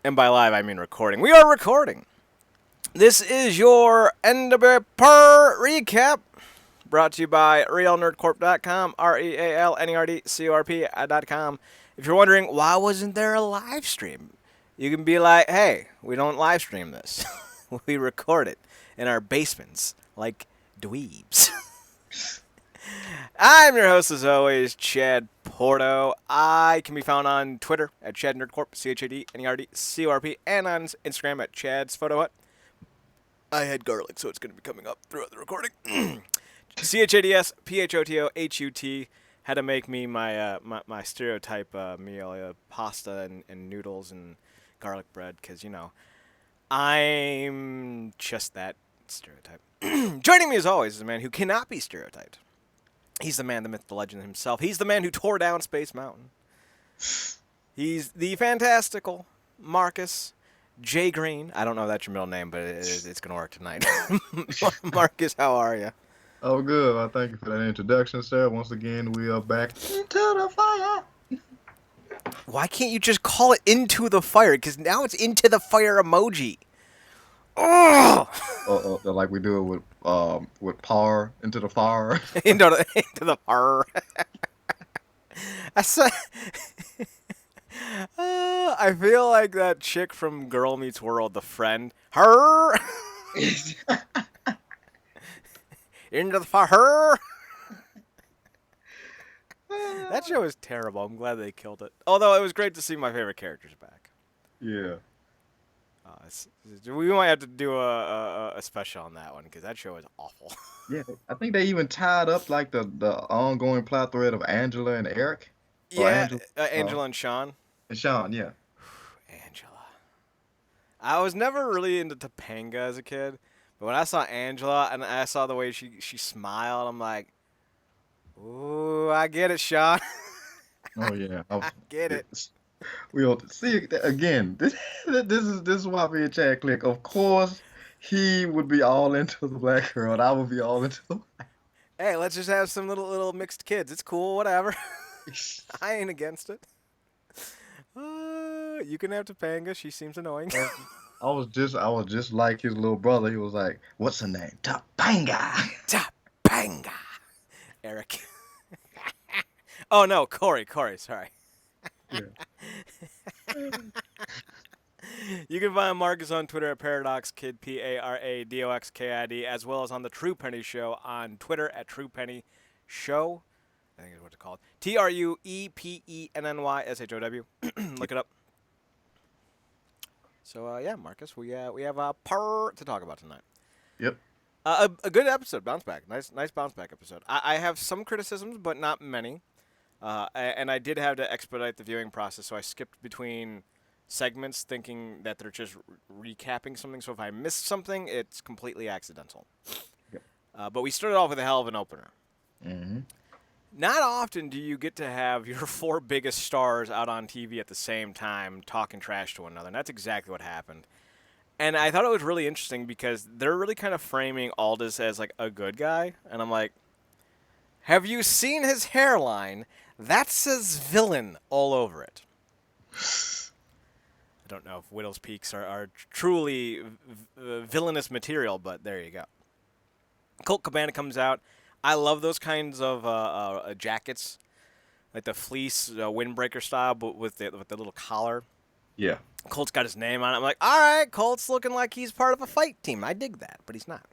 And by live, I mean recording. We are recording. This is your NWA Powerrr recap, brought to you by realnerdcorp.com, RealNerdcorp.com. If you're wondering, why wasn't there a live stream? You can be like, hey, we don't live stream this. We record it in our basements, like dweebs. I'm your host, as always, Chad Porto. I can be found on Twitter at ChadNerdCorp, ChadNerdCorp, and on Instagram at Chad's Photo Hut. I had garlic, so it's going to be coming up throughout the recording. Chadsphotohut had to make me my stereotype meal, pasta and noodles and garlic bread, because, you know, I'm just that stereotype. Joining me, as always, is a man who cannot be stereotyped. He's the man, the myth, the legend himself. He's the man who tore down Space Mountain. He's the fantastical Marcus J. Green. I don't know if that's your middle name, but it's going to work tonight. Marcus, how are you? Oh, good. Well, thank you for that introduction, sir. Once again, we are back into the fire. Why can't you just call it Into the Fire? Because now it's Into the Fire emoji. Oh! Like we do it with Powerrr, Into the Fire. into the Powerrr. I feel like that chick from Girl Meets World, the friend. Her. Into the fire. That show is terrible. I'm glad they killed it. Although it was great to see my favorite characters back. Yeah. We might have to do a special on that one because that show is awful. Yeah, I think they even tied up like the ongoing plot thread of Angela and Eric. Yeah, Angela and Sean. And Sean, yeah. Angela. I was never really into Topanga as a kid, but when I saw Angela and I saw the way she smiled, I'm like, ooh, I get it, Sean. Oh yeah, I get it. We ought to see again. This is why me and Chad click. Of course, he would be all into the black girl, and I would be all into the white. Hey, let's just have some little mixed kids. It's cool, whatever. I ain't against it. You can have Topanga. She seems annoying. I was just like his little brother. He was like, "What's her name? Topanga." Topanga. Eric. Oh no, Corey. Sorry. Yeah. You can find Marcus on Twitter at ParadoxKid, ParadoxKid, as well as on the True Penny Show on Twitter at True Penny Show. I think is what it's called. TruePennyShow. Look it up. So yeah, Marcus, we have a Powerrr to talk about tonight. Yep. A good episode, bounce back, nice bounce back episode. I have some criticisms, but not many. And I did have to expedite the viewing process, so I skipped between segments thinking that they're just recapping something. So if I missed something, it's completely accidental. Yep. But we started off with a hell of an opener. Mm-hmm. Not often do you get to have your four biggest stars out on TV at the same time talking trash to one another, and that's exactly what happened. And I thought it was really interesting because they're really kind of framing Aldous as like a good guy, and I'm like, have you seen his hairline? That says villain all over it. I don't know if Widow's Peaks are truly villainous material, but there you go. Colt Cabana comes out. I love those kinds of jackets, like the fleece windbreaker style, but with the little collar. Yeah. Colt's got his name on it. I'm like, all right, Colt's looking like he's part of a fight team. I dig that, but he's not.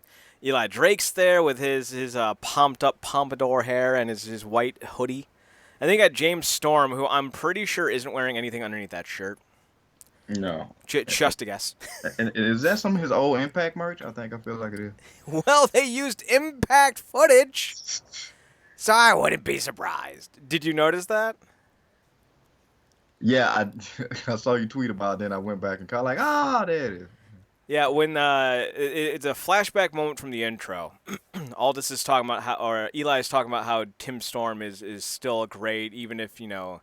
Eli Drake's there with his pumped up pompadour hair and his white hoodie. I think got James Storm, who I'm pretty sure isn't wearing anything underneath that shirt. No. Just a guess. And is that some of his old Impact merch? I feel like it is. Well, they used Impact footage, so I wouldn't be surprised. Did you notice that? Yeah, I saw you tweet about it, then I went back and caught like, there it is. Yeah, when it's a flashback moment from the intro. Aldous is talking about Eli is talking about how Tim Storm is still great, even if you know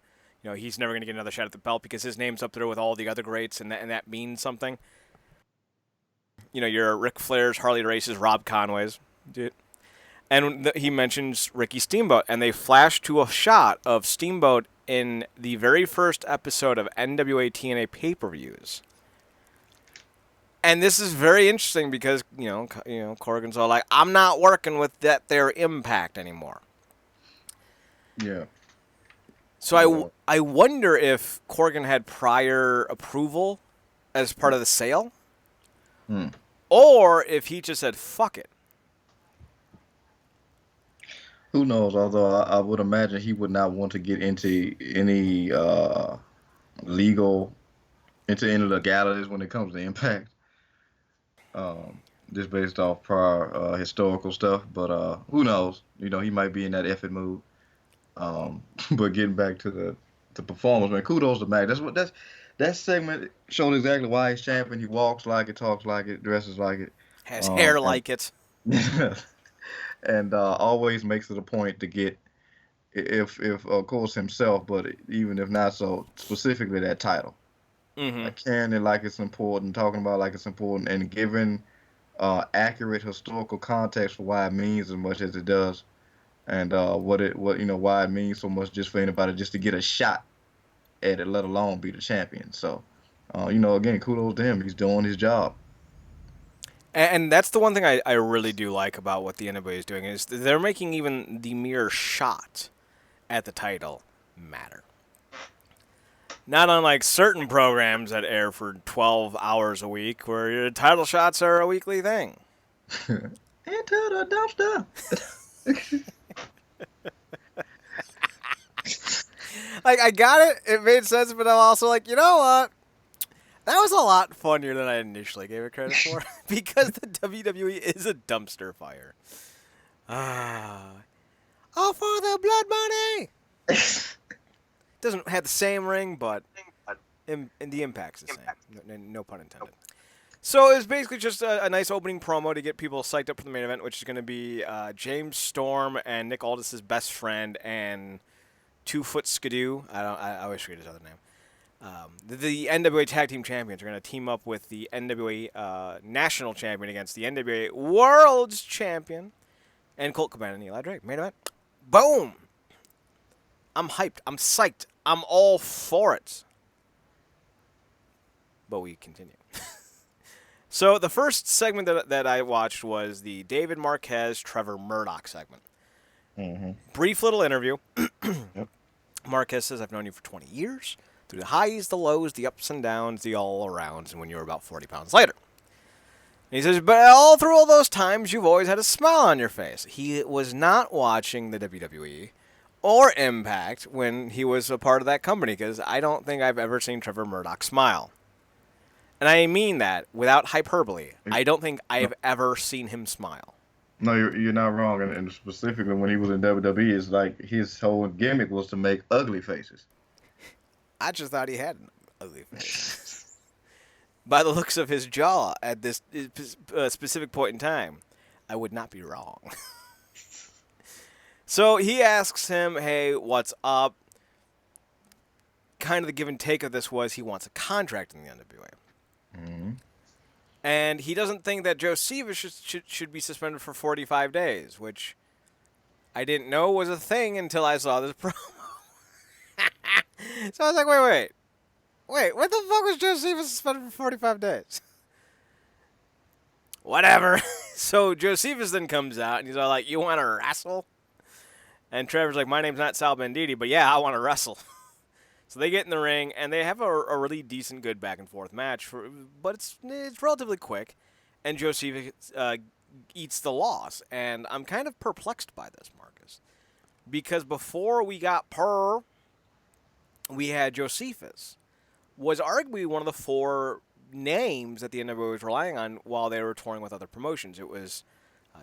he's never going to get another shot at the belt because his name's up there with all the other greats, and that means something. You know, your Ric Flair's, Harley Race's, Rob Conway's, dude. And he mentions Ricky Steamboat, and they flash to a shot of Steamboat in the very first episode of NWA TNA pay-per-views. And this is very interesting because Corgan's all like, I'm not working with their Impact anymore. Yeah, So but I wonder if Corgan had prior approval as part of the sale, hmm. or if he just said fuck it. Who knows? Although I would imagine he would not want to get into any legal into any legalities when it comes to Impact. Just based off prior historical stuff. But who knows? He might be in that effort mood. But getting back to the performance, man, kudos to Mac. That segment showed exactly why he's champion. He walks like it, talks like it, dresses like it, Has hair and like it. and always makes it a point to get if of course himself, but even if not so, specifically that title. Mm-hmm. Like carrying it like it's important, talking about it like it's important, and giving accurate historical context for why it means as much as it does, and what why it means so much just for anybody just to get a shot at it, let alone be the champion. So, again, kudos to him. He's doing his job. And that's the one thing I really do like about what the NWA is doing is they're making even the mere shot at the title matter. Not unlike certain programs that air for 12 hours a week where your title shots are a weekly thing. Into the dumpster. Like, I got it. It made sense, but I'm also like, you know what? That was a lot funnier than I initially gave it credit for because the WWE is a dumpster fire. Ah. All for the blood money! Doesn't have the same ring, but in the impact's the same. No pun intended. So it was basically just a nice opening promo to get people psyched up for the main event, which is going to be James Storm and Nick Aldis' best friend and 2-Foot Skidoo. I always forget his other name. The NWA Tag Team Champions are going to team up with the NWA National Champion against the NWA World Champion and Colt Cabana and Eli Drake. Main event. Boom! I'm hyped. I'm psyched. I'm all for it. But we continue. So the first segment that I watched was the David Marquez, Trevor Murdoch segment. Mm-hmm. Brief little interview. Yep. Marquez says, I've known you for 20 years. Through the highs, the lows, the ups and downs, the all-arounds, and when you were about 40 pounds lighter. And he says, but through all those times, you've always had a smile on your face. He was not watching the WWE or Impact when he was a part of that company, because I don't think I've ever seen Trevor Murdoch smile. And I mean that without hyperbole. I don't think I've ever seen him smile. No, you're not wrong, and specifically when he was in WWE, it's like his whole gimmick was to make ugly faces. I just thought he had an ugly face. By the looks of his jaw at this specific point in time, I would not be wrong. So he asks him, hey, what's up? Kind of the give and take of this was he wants a contract in the NWA. Mm-hmm. And he doesn't think that Josephus should be suspended for 45 days, which I didn't know was a thing until I saw this promo. So I was like, wait, what the fuck was Josephus suspended for 45 days? Whatever. So Josephus then comes out, and he's all like, you want to wrestle? And Trevor's like, my name's not Sal Banditti, but yeah, I want to wrestle. So they get in the ring, and they have a really decent, good back-and-forth match, but it's relatively quick, and Josephus eats the loss. And I'm kind of perplexed by this, Marcus, because before we got Powerrr, we had Josephus, was arguably one of the 4 names that the NWA was relying on while they were touring with other promotions. It was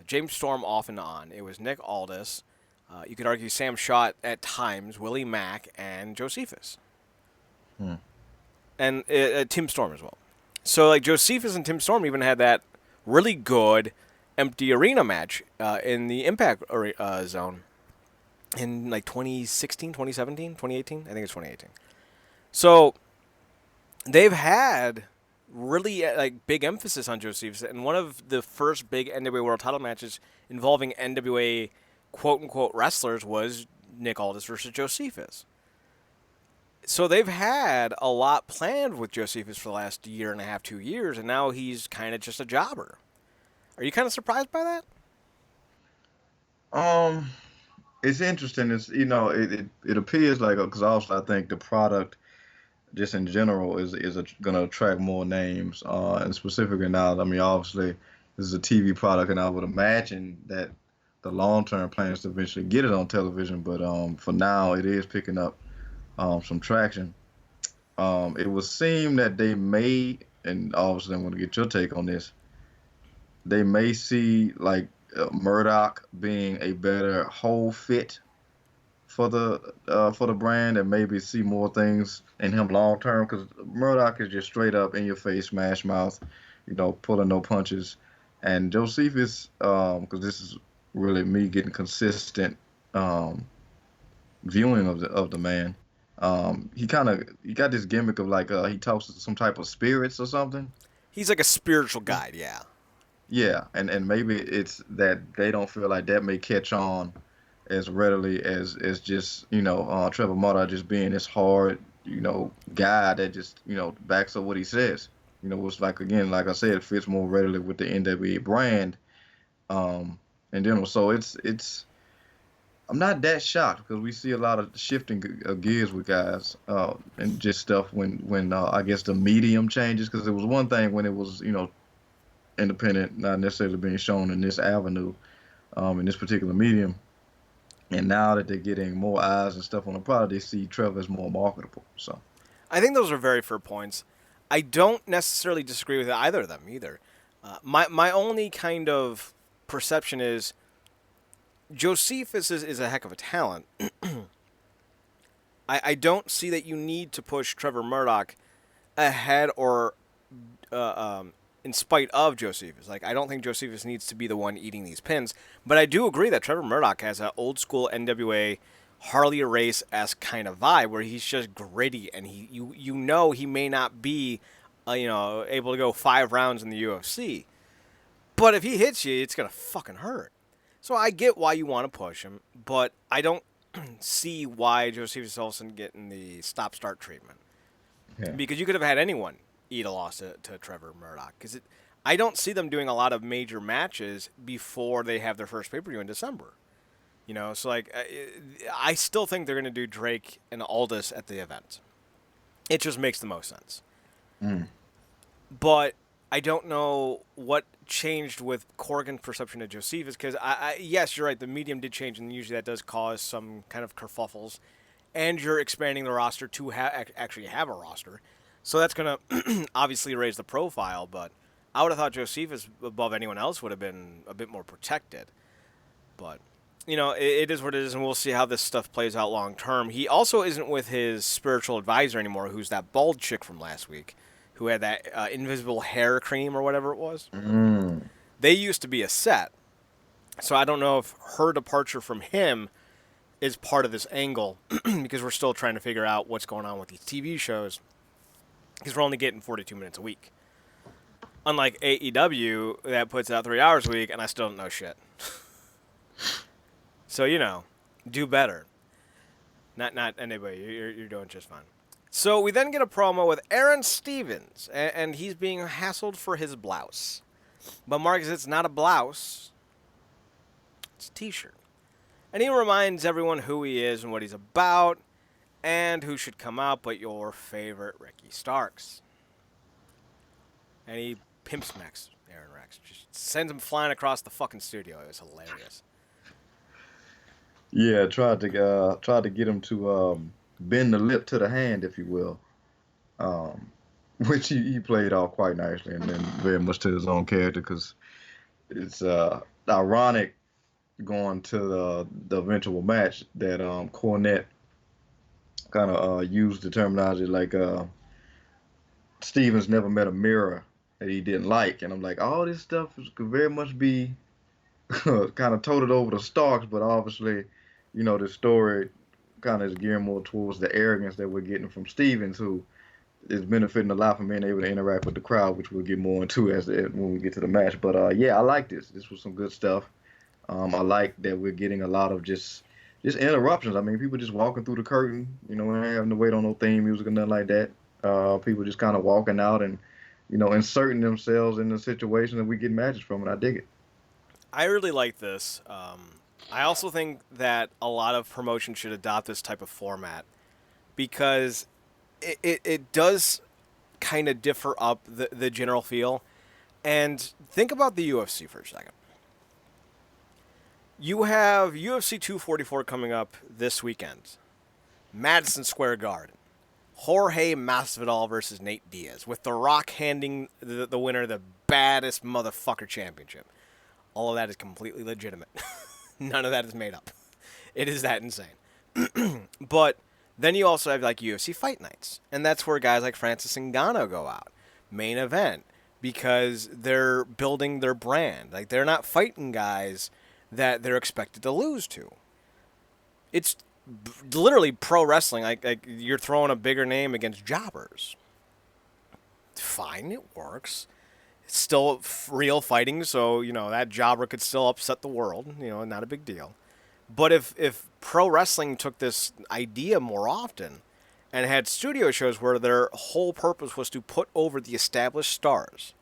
James Storm off and on. It was Nick Aldis. You could argue Sam Shaw at times, Willie Mack, and Josephus. And Tim Storm as well. So, like, Josephus and Tim Storm even had that really good empty arena match in the Impact zone in, like, 2016, 2017, 2018? I think it's 2018. So, they've had really, like, big emphasis on Josephus. And one of the first big NWA World title matches involving NWA quote-unquote wrestlers was Nick Aldis versus Josephus. So they've had a lot planned with Josephus for the last year and a half, 2 years, and now he's kind of just a jobber. Are you kind of surprised by that? Um, it's interesting. It's it appears like because also I think the product just in general is going to attract more names. And specifically now, I mean, obviously this is a TV product, and I would imagine that the long term plan is to eventually get it on television. But for now, it is picking up some traction. It would seem that they may, and obviously I'm going to get your take on this. They may see like Murdoch being a better whole fit for the brand, and maybe see more things in him long term. Because Murdoch is just straight up in your face, smash mouth, pulling no punches. And Josephus, because this is really me getting consistent um, viewing of the man. He got this gimmick of like he talks to some type of spirits or something. He's like a spiritual guide, yeah. Yeah, and maybe it's that they don't feel like that may catch on as readily as just Trevor Murdoch just being this hard guy that just backs up what he says. It's like again, like I said, it fits more readily with the NWA brand. In general, so it's I'm not that shocked because we see a lot of shifting gears with guys and just stuff when I guess the medium changes because it was one thing when it was independent, not necessarily being shown in this avenue, in this particular medium. And now that they're getting more eyes and stuff on the product, they see Trevor as more marketable. So, I think those are very fair points. I don't necessarily disagree with either of them either. My only kind of perception is Josephus is a heck of a talent. I don't see that you need to push Trevor Murdoch ahead or in spite of Josephus. Like, I don't think Josephus needs to be the one eating these pins, but I do agree that Trevor Murdoch has an old school NWA Harley Race esque kind of vibe where he's just gritty and he may not be able to go 5 rounds in the UFC, but if he hits you, it's gonna fucking hurt. So I get why you want to push him, but I don't see why Josephus Olsen getting the stop start treatment yeah. because you could have had anyone eat a loss to Trevor Murdoch. Because I don't see them doing a lot of major matches before they have their first pay per view in December. So like I still think they're going to do Drake and Aldis at the event. It just makes the most sense. Mm. But I don't know what changed with Corgan's perception of Josephus because yes, you're right. The medium did change, and usually that does cause some kind of kerfuffles. And you're expanding the roster to actually have a roster. So that's going to obviously raise the profile, but I would have thought Josephus above anyone else would have been a bit more protected. But, it is what it is, and we'll see how this stuff plays out long term. He also isn't with his spiritual advisor anymore, who's that bald chick from last week, who had that invisible hair cream or whatever it was. Mm. They used to be a set. So I don't know if her departure from him is part of this angle, because we're still trying to figure out what's going on with these TV shows. Because we're only getting 42 minutes a week. Unlike AEW, that puts out 3 hours a week, and I still don't know shit. So, do better. Not anybody. You're doing just fine. So we then get a promo with Aaron Stevens, and he's being hassled for his blouse. But Marcus, it's not a blouse. It's a t-shirt. And he reminds everyone who he is and what he's about, and who should come out but your favorite Ricky Starks. And he pimp smacks Aaron Rex. Just sends him flying across the fucking studio. It was hilarious. Yeah, tried to get him to bend the lip to the hand, if you will, um, which he played off quite nicely, and then very much to his own character because it's ironic going to the eventual match that Cornette kind of used the terminology like Stevens never met a mirror that he didn't like, and I'm like, all this stuff could very much be kind of toted over to Starks, but obviously, the story kind of is geared more towards the arrogance that we're getting from Stevens, who is benefiting a lot from being able to interact with the crowd, which we'll get more into when we get to the match. But yeah, I like this. This was some good stuff. I like that we're getting a lot of just just interruptions. I mean, people just walking through the curtain, not having to wait on no theme music or nothing like that. People just kind of walking out and, inserting themselves in the situation that we get matches from, and I dig it. I really like this. I also think that a lot of promotions should adopt this type of format because it does kind of differ up the general feel. And think about the UFC for a second. You have UFC 244 coming up this weekend. Madison Square Garden. Jorge Masvidal versus Nate Diaz, with The Rock handing the winner the baddest motherfucker championship. All of that is completely legitimate. None of that is made up. It is that insane. But then you also have like UFC Fight Nights, and that's where guys like Francis Ngannou go out. Main event, because they're building their brand. Like, they're not fighting guys that they're expected to lose to. It's literally pro wrestling. Like you're throwing a bigger name against jobbers. Fine, it works. It's still real fighting, so that jobber could still upset the world. Not a big deal. But if pro wrestling took this idea more often and had studio shows where their whole purpose was to put over the established stars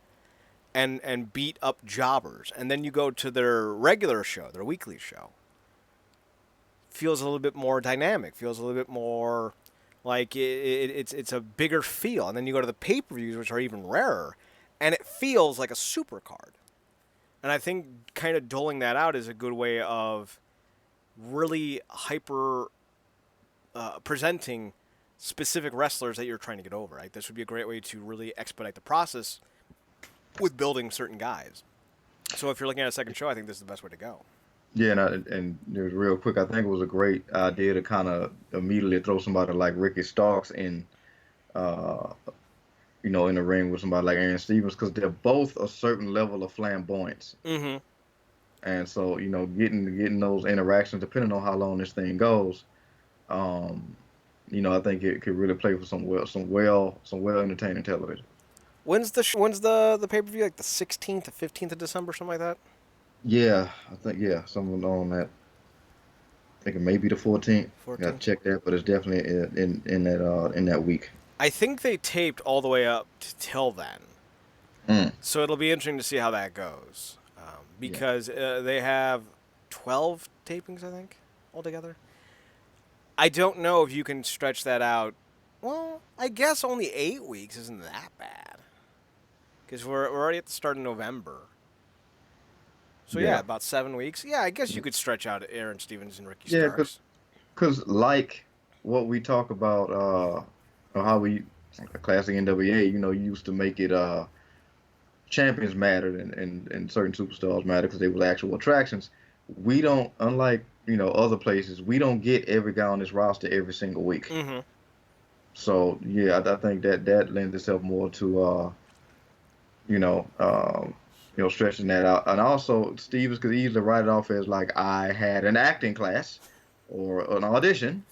and beat up jobbers, and then you go to their regular show, their weekly show, feels a little bit more dynamic, feels a little bit more like it's a bigger feel. And then you go to the pay-per-views, which are even rarer, and it feels like a super card. And I think kind of doling that out is a good way of really hyper presenting specific wrestlers that you're trying to get over. Like, this would be a great way to really expedite the process with building certain guys. So if you're looking at a second show, I think this is the best way to go. Yeah, and it was real quick. I think it was a great idea to kind of immediately throw somebody like Ricky Starks uh, in the ring with somebody like Aaron Stevens, because they're both a certain level of flamboyance. Mm-hmm. And so, getting those interactions, depending on how long this thing goes, I think it could really play for some well entertaining television. When's the pay per view? Like the 16th to 15th of December, something like that. Yeah, I think something on that. I think it may be the 14th. Got to 14th. check that, but it's definitely in that week. I think they taped all the way up till then, so it'll be interesting to see how that goes. Because they have 12 tapings, I think, altogether. I don't know if you can stretch that out. Well, I guess only 8 weeks isn't that bad. Because we're already at the start of November. So, yeah, about 7 weeks. Yeah, I guess you could stretch out Aaron Stevens and Ricky Starks. Because like what we talk about, how we, classic NWA, you used to make it champions mattered and certain superstars matter because they were actual attractions. We don't, unlike other places, we don't get every guy on this roster every single week. Mm-hmm. So yeah, I think that lends itself more to stretching that out. And also Stevens could easily write it off as like, I had an acting class or an audition,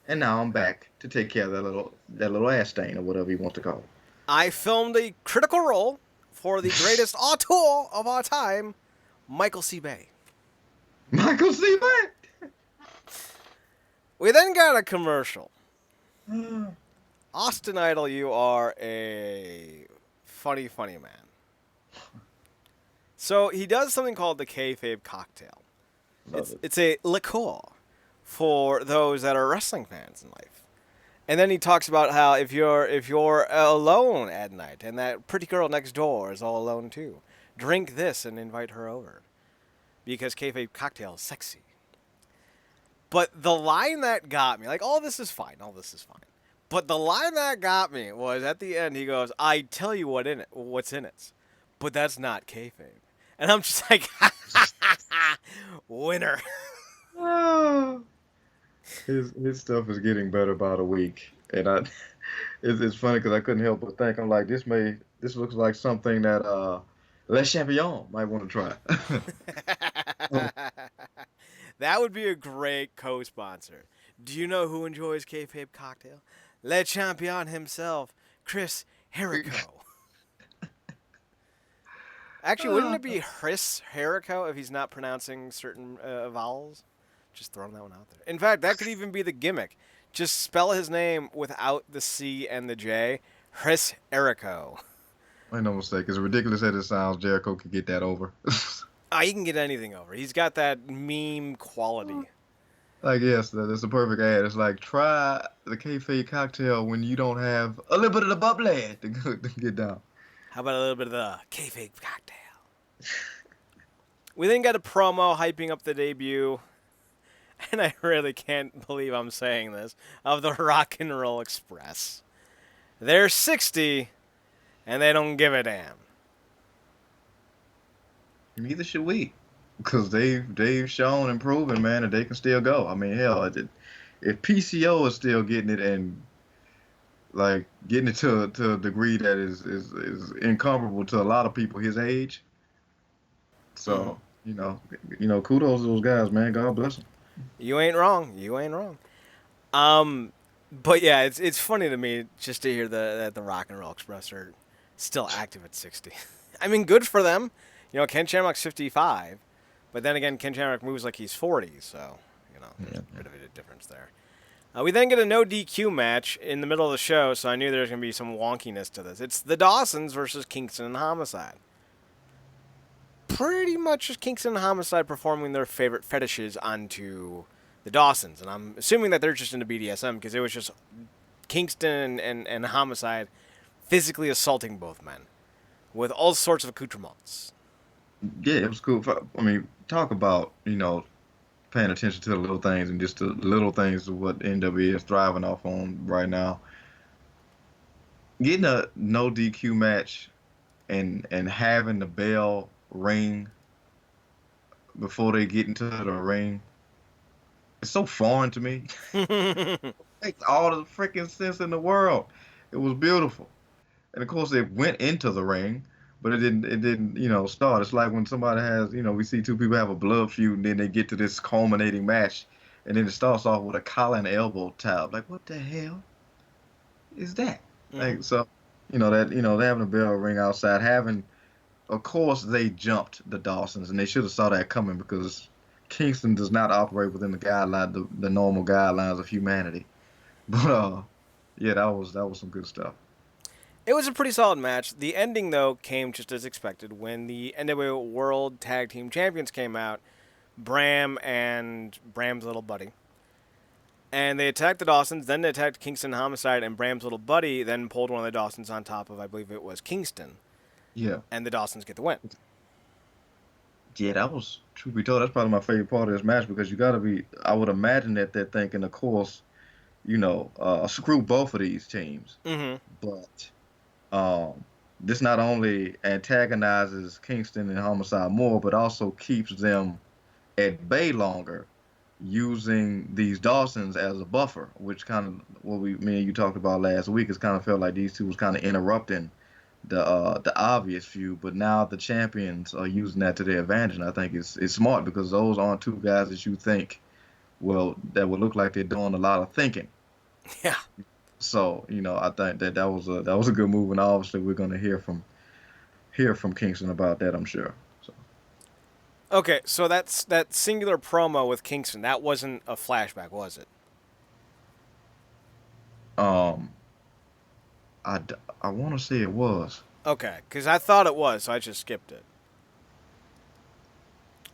and now I'm back to take care of that little ass stain or whatever you want to call it. I filmed a critical role for the greatest auteur of our time, Michael C. Bay. Michael C. Bay. We then got a commercial. Austin Idol, you are a funny, funny man. So he does something called the kayfabe cocktail. It's a liqueur for those that are wrestling fans in life. And then he talks about how if you're alone at night and that pretty girl next door is all alone too, drink this and invite her over, because kayfabe cocktail is sexy. But the line that got me, like, all this is fine. But the line that got me was at the end. He goes, "I tell you what's in it, but that's not kayfabe." And I'm just like, winner. His stuff is getting better by the week, and it's funny because I couldn't help but think, I'm like, this looks like something that Les Champions might want to try. That would be a great co-sponsor. Do you know who enjoys kayfabe cocktail? Le Champion himself, Chris Jericho. Actually, wouldn't it be Chris Jericho if he's not pronouncing certain vowels? Just throwing that one out there. In fact, that could even be the gimmick. Just spell his name without the C and the J. Chris Jericho. Ain't no mistake. As ridiculous as it sounds, Jericho could get that over. He can get anything over. He's got that meme quality. Like, yes, that's a perfect ad. It's like, try the kayfabe cocktail when you don't have a little bit of the bubbly to get down. How about a little bit of the kayfabe cocktail? We then got a promo hyping up the debut, and I really can't believe I'm saying this, of the Rock and Roll Express. They're 60, and they don't give a damn. Neither should we. Because they've shown and proven, man, that they can still go. I mean, hell, if PCO is still getting it and like getting it to a degree that is incomparable to a lot of people his age. So kudos to those guys, man. God bless them. You ain't wrong. You ain't wrong. But yeah, it's funny to me just to hear that the Rock and Roll Express are still active at 60. I mean, good for them. Ken Shamrock's 55. But then again, Ken Shamrock moves like he's 40, so, there's a bit of a difference there. We then get a no DQ match in the middle of the show, so I knew there was going to be some wonkiness to this. It's the Dawsons versus Kingston and Homicide. Pretty much just Kingston and Homicide performing their favorite fetishes onto the Dawsons. And I'm assuming that they're just into BDSM because it was just Kingston and Homicide physically assaulting both men with all sorts of accoutrements. Yeah, it was cool. I mean, talk about, paying attention to the little things and just the little things of what NWA is thriving off on right now. Getting a no DQ match and having the bell ring before they get into the ring, it's so foreign to me. It makes all the freaking sense in the world. It was beautiful. And of course, it went into the ring. But it didn't, start. It's like when somebody has, we see two people have a blood feud and then they get to this culminating match and then it starts off with a collar and elbow tap. Like, what the hell is that? Mm-hmm. Like, so, they're having a bell ring outside, of course, they jumped the Dawsons and they should have saw that coming because Kingston does not operate within the normal guidelines of humanity. But, yeah, that was some good stuff. It was a pretty solid match. The ending, though, came just as expected. When the NWA World Tag Team Champions came out, Bram and Bram's little buddy. And they attacked the Dawsons, then they attacked Kingston Homicide, and Bram's little buddy then pulled one of the Dawsons on top of, I believe it was Kingston. Yeah. And the Dawsons get the win. Yeah, that was, truth be told, that's probably my favorite part of this match because I would imagine that they're thinking, of course, screw both of these teams. Mm-hmm. But this not only antagonizes Kingston and Homicide more, but also keeps them at bay longer, using these Dawsons as a buffer, which kind of what me and you talked about last week. It's kind of felt like these two was kind of interrupting the obvious feud, but now the champions are using that to their advantage, and I think it's smart because those aren't two guys that you think that would look like they're doing a lot of thinking. Yeah. So, I think that was a good move, and obviously we're going to hear from Kingston about that, I'm sure. So. Okay, so that singular promo with Kingston, that wasn't a flashback, was it? I want to say it was. Okay, because I thought it was, so I just skipped it.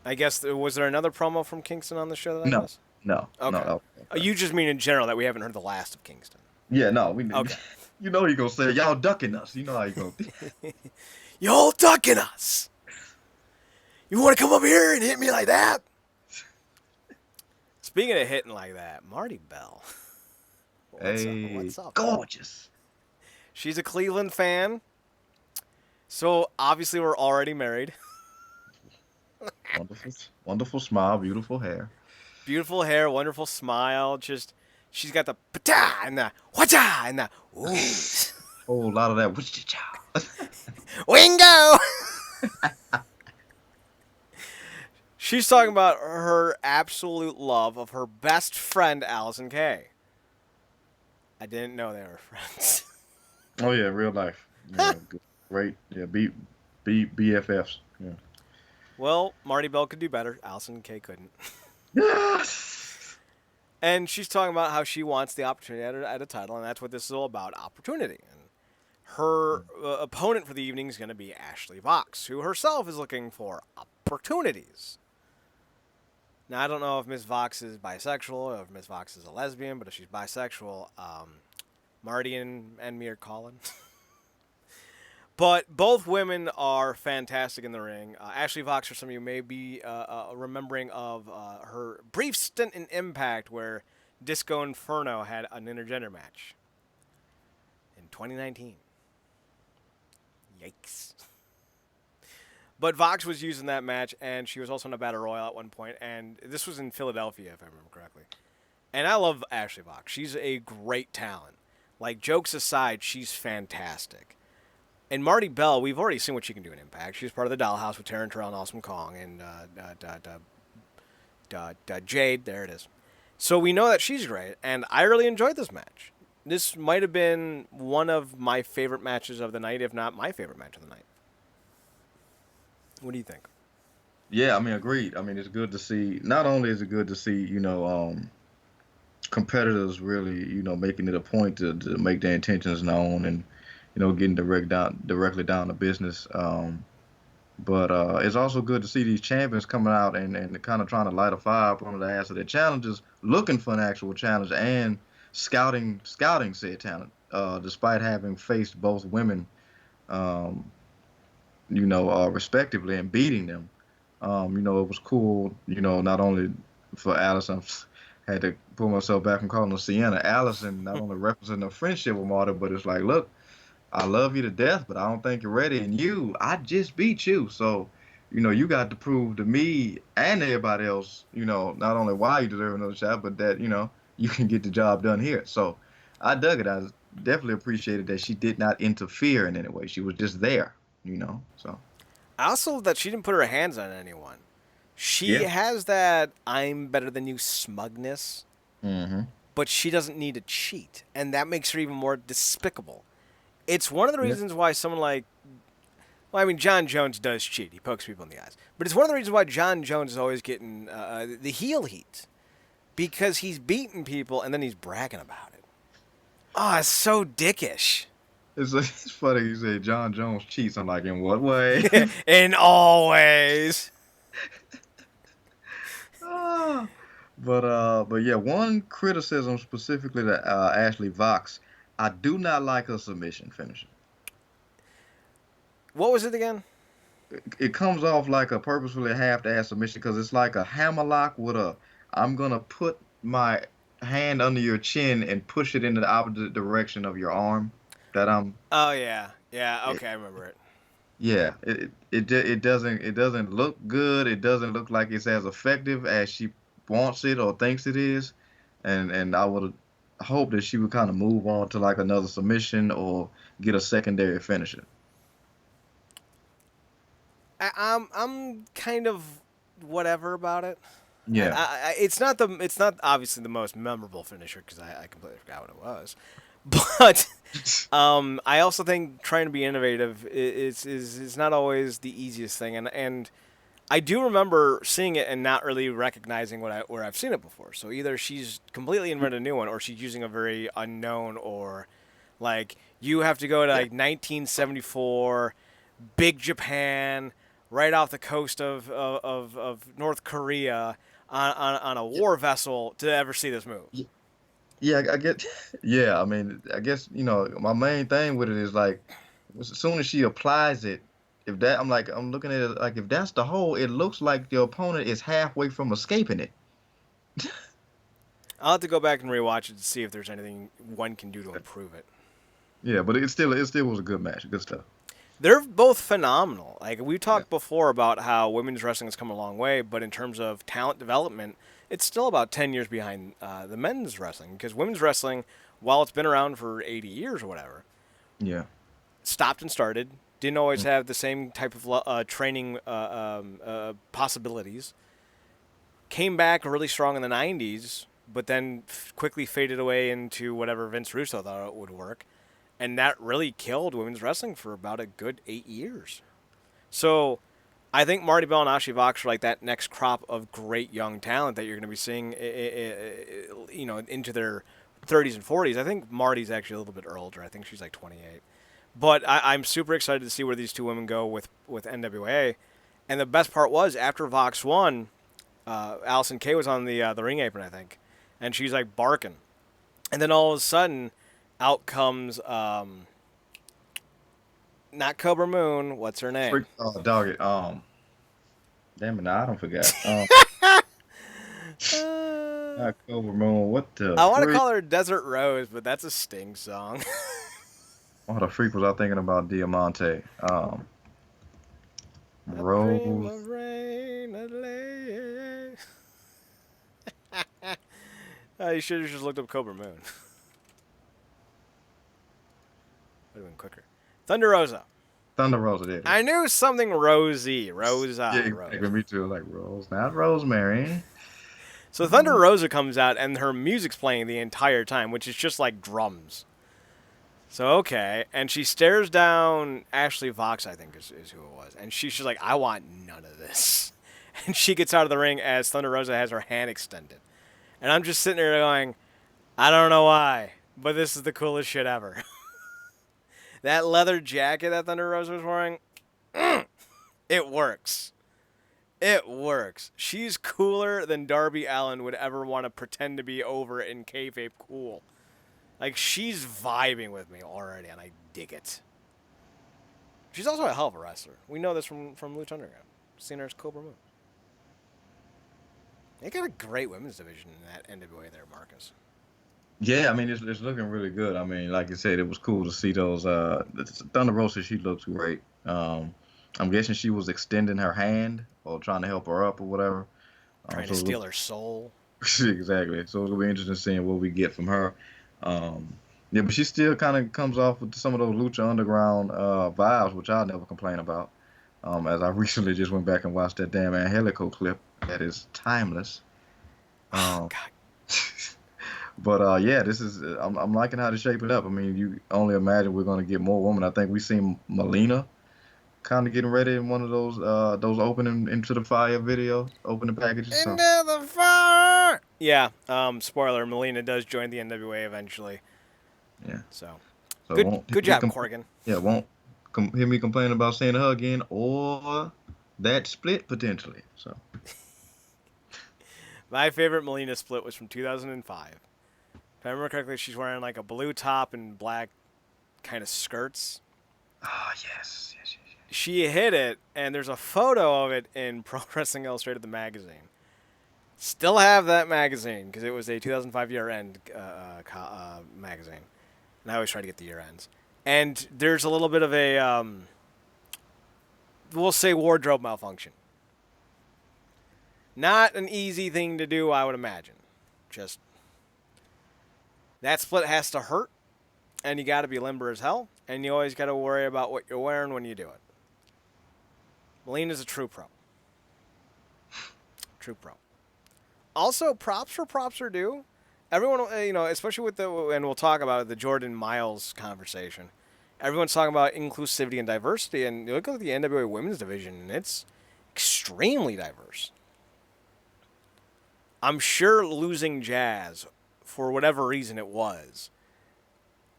I guess, was there another promo from Kingston on the show that I missed? No. Okay. No. You just mean in general that we haven't heard the last of Kingston? Yeah, no. Okay. You're going to say, y'all ducking us. You know how you go. Y'all ducking us. You want to come up here and hit me like that? Speaking of hitting like that, Marty Bell. What's up? Gorgeous. She's a Cleveland fan. So, obviously, we're already married. Wonderful smile, beautiful hair. Beautiful hair, wonderful smile. Just, she's got the pata and the whacha and the ooh. Oh, a lot of that whacha. Wingo! She's talking about her absolute love of her best friend, Allison Kay. I didn't know they were friends. Oh, yeah, real life. Yeah, great. Yeah, BFFs. Yeah. Well, Marty Bell could do better. Allison Kay couldn't. And she's talking about how she wants the opportunity at a title, and that's what this is all about, opportunity. And her opponent for the evening is going to be Ashley Vox, who herself is looking for opportunities. Now, I don't know if Miss Vox is bisexual or if Miss Vox is a lesbian, but if she's bisexual, Marty and me are calling. But both women are fantastic in the ring. Ashley Vox, for some of you, may be remembering of her brief stint in Impact where Disco Inferno had an intergender match in 2019. Yikes. But Vox was used in that match, and she was also in a Battle Royal at one point, and this was in Philadelphia, if I remember correctly. And I love Ashley Vox. She's a great talent. Like, jokes aside, she's fantastic. And Marty Bell, we've already seen what she can do in Impact. She was part of the Dollhouse with Taryn Terrell and Awesome Kong and Jade. There it is. So we know that she's great, and I really enjoyed this match. This might have been one of my favorite matches of the night, if not my favorite match of the night. What do you think? Yeah, I mean, agreed. I mean, it's good to see. Not only is it good to see, competitors really, making it a point to make their intentions known and, getting directly down to business. But it's also good to see these champions coming out and kind of trying to light a fire up under the ass of their challengers, looking for an actual challenge and scouting said talent. Despite having faced both women, um, respectively and beating them. It was cool. Not only for Allison, had to pull myself back from calling her Sienna. Allison not only representing a friendship with Marta, but it's like, look, I love you to death, but I don't think you're ready. And I just beat you. So, you got to prove to me and everybody else, not only why you deserve another shot, but that, you can get the job done here. So I dug it. I definitely appreciated that she did not interfere in any way. She was just there, so. I also love that she didn't put her hands on anyone. She Yeah. has that I'm better than you smugness, Hmm. but she doesn't need to cheat. And that makes her even more despicable. It's one of the Yeah. reasons why someone like, well, I mean, John Jones does cheat. He pokes people in the eyes. But it's one of the reasons why John Jones is always getting the heel heat. Because he's beating people and then he's bragging about it. Oh, it's so dickish. It's funny you say John Jones cheats. I'm like, in what way? In all ways. Ah. But yeah, one criticism specifically to Ashley Vox, I do not like her submission finisher. What was it again? It comes off like a purposefully half-assed submission because it's like a hammerlock with a I'm gonna put my hand under your chin and push it in the opposite direction of your arm. That I'm Oh, yeah. Yeah, it, okay, I remember it. yeah, it doesn't look good. It doesn't look like it's as effective as she wants it or thinks it is. And I would hope that she would kind of move on to like another submission or get a secondary finisher. I'm kind of whatever about it. Yeah. It's not obviously the most memorable finisher because I completely forgot what it was. But I also think trying to be innovative is not always the easiest thing, and I do remember seeing it and not really recognizing where I've seen it before. So either she's completely invented a new one, or she's using a very unknown, or like you have to go to Yeah. like 1974, big Japan, right off the coast of North Korea on a war vessel to ever see this move. Yeah. Yeah, I get. Yeah, I mean, I guess my main thing with it is like, as soon as she applies it, if that I'm looking at it like if that's the hole, it looks like the opponent is halfway from escaping it. I'll have to go back and rewatch it to see if there's anything one can do to improve it. Yeah, but it still was a good match, good stuff. They're both phenomenal. Like we Yeah, talked before about how women's wrestling has come a long way, but in terms of talent development, it's still about 10 years behind the men's wrestling because women's wrestling, while it's been around for 80 years or whatever, yeah, stopped and started. Didn't always mm, have the same type of training possibilities. Came back really strong in the 90s, but then quickly faded away into whatever Vince Russo thought it would work. And that really killed women's wrestling for about a good 8 years. So I think Marty Bell and Ashley Vox are like that next crop of great young talent that you're going to be seeing, into their 30s and 40s. I think Marty's actually a little bit older. I think she's like 28. But I'm super excited to see where these two women go with NWA. And the best part was after Vox won, Allison Kay was on the ring apron, I think, and she's like barking, and then all of a sudden, out comes not Cobra Moon. What's her Freak, name? dog it. Damn it, now I don't forget. Uh, Not Cobra Moon. What the I want to freak? call her Desert Rose, but that's a Sting song. What the freak was I thinking about? Diamante. A dream Rose. of rain and lay. You should have just looked up Cobra Moon. Would have been quicker. Thunder Rosa. Thunder Rosa did it. I knew something rosy. Rosa. Yeah, Rose. exactly. Me too. Like Rose, not Rosemary. So Thunder Rosa comes out and her music's playing the entire time, which is just like drums. So okay, and she stares down Ashley Vox, I think is who it was, and she's just like, I want none of this. And she gets out of the ring as Thunder Rosa has her hand extended. And I'm just sitting there going, I don't know why, but this is the coolest shit ever. That leather jacket that Thunder Rosa was wearing, it works. It works. She's cooler than Darby Allin would ever want to pretend to be over in kayfabe cool. Like, she's vibing with me already, and I dig it. She's also a hell of a wrestler. We know this from Lucha Underground. Seen her as Cobra Moon. They got a great women's division in that NWA there, Marcus. Yeah, I mean it's looking really good. I mean, like you said, it was cool to see those. Thunder Rosa, she looks great. I'm guessing she was extending her hand or trying to help her up or whatever. Trying to steal her soul. Exactly. So it'll be interesting seeing what we get from her. Yeah, but she still kind of comes off with some of those Lucha Underground vibes, which I'll never complain about. As I recently just went back and watched that damn Angelico clip that is timeless. Oh, Um, God. but yeah, this is I'm liking how to shape it up. I mean, you only imagine we're going to get more women. I think we seen Melina kind of getting ready in one of those opening into the fire videos, opening packages. So Into the fire! Yeah, spoiler, Melina does join the NWA eventually. yeah, So, so good won't good hear job, me Corgan. yeah, won't hear me complain about seeing her again or that split potentially. So My favorite Melina split was from 2005. If I remember correctly, she's wearing like a blue top and black kind of skirts. ah yes. She hit it, and there's a photo of it in Pro Wrestling Illustrated, the magazine. Still have that magazine because it was a 2005 year-end magazine, and I always try to get the year-ends. And there's a little bit of a, we'll say, wardrobe malfunction. Not an easy thing to do, I would imagine. Just that split has to hurt, and you got to be limber as hell, and you always got to worry about what you're wearing when you do it. Melina's a true pro. True pro. Also, props for props are due. Everyone, especially with and we'll talk about it, the Jordan Miles conversation. Everyone's talking about inclusivity and diversity, and you look at the NWA women's division, and it's extremely diverse. I'm sure losing Jazz, for whatever reason it was,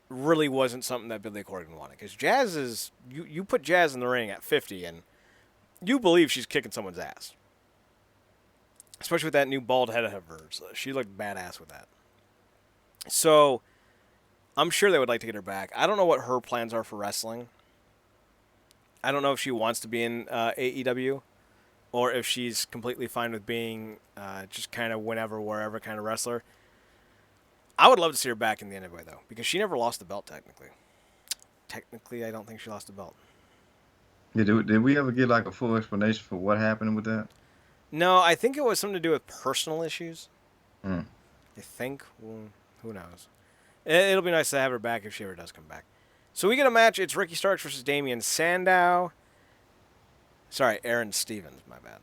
really wasn't something that Billy Corgan wanted. Because Jazz is, you put Jazz in the ring at 50, and you believe she's kicking someone's ass. Especially with that new bald head of hers. She looked badass with that. So, I'm sure they would like to get her back. I don't know what her plans are for wrestling. I don't know if she wants to be in AEW, or if she's completely fine with being just kind of whenever, wherever kind of wrestler. I would love to see her back in the NWA, though, because she never lost the belt, technically. Technically, I don't think she lost the belt. Yeah, did we ever get like a full explanation for what happened with that? No, I think it was something to do with personal issues. Hmm. I think. Well, who knows? It'll be nice to have her back if she ever does come back. So we get a match. It's Ricky Starks versus Damian Sandow. Sorry, Aaron Stevens. My bad.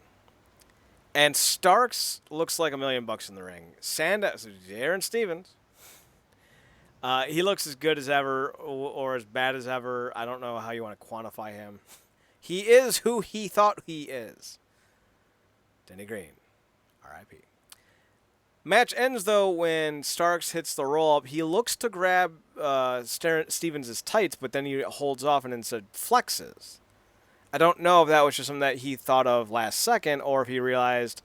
And Starks looks like $1 million in the ring. Sandow, Aaron Stevens. He looks as good as ever or as bad as ever. I don't know how you want to quantify him. He is who he thought he is. Denny Green, R.I.P. Match ends, though, when Starks hits the roll-up. He looks to grab Stevens' tights, but then he holds off and instead flexes. I don't know if that was just something that he thought of last second, or if he realized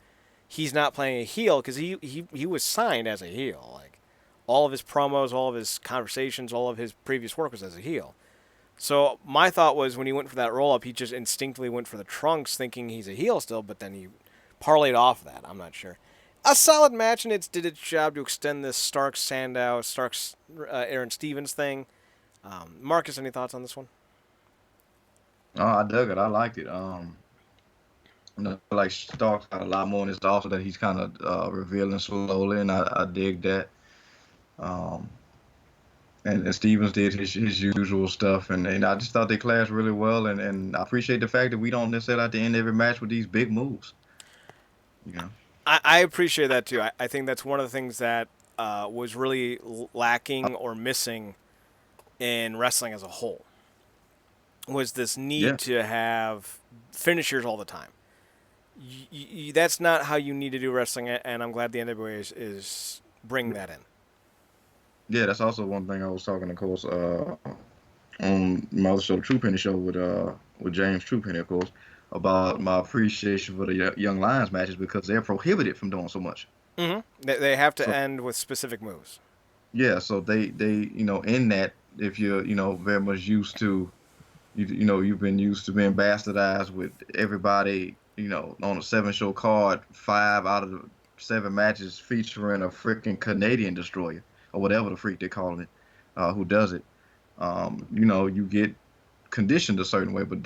he's not playing a heel, because he was signed as a heel. Like, all of his promos, all of his conversations, all of his previous work was as a heel. So my thought was when he went for that roll-up, he just instinctively went for the trunks thinking he's a heel still, but then he parlayed off that. I'm not sure. A solid match, and it did its job to extend this Starks-Sandow, Aaron Stevens thing. Marcus, any thoughts on this one? Oh, I dug it. I liked it. Like Starks got a lot more in his also that he's kind of revealing slowly, and I dig that. Um, and Stevens did his usual stuff, and I just thought they clashed really well, and I appreciate the fact that we don't necessarily have to end every match with these big moves. You know. I appreciate that, too. I think that's one of the things that was really lacking or missing in wrestling as a whole, was this Yeah, need to have finishers all the time. That's not how you need to do wrestling, and I'm glad the NWA is bringing that in. yeah. That's also one thing I was talking, of course, on my other show, the True Penny Show, with James True Penny, of course, about my appreciation for the Young Lions matches because they're prohibited from doing so much. Mm-hmm. They have to So end with specific moves. yeah, so they in that if you're very much used to you've been used to being bastardized with everybody on a 7 show card, 5 out of the 7 matches featuring a freaking Canadian destroyer or whatever the freak they're calling it, who does it. You get conditioned a certain way, but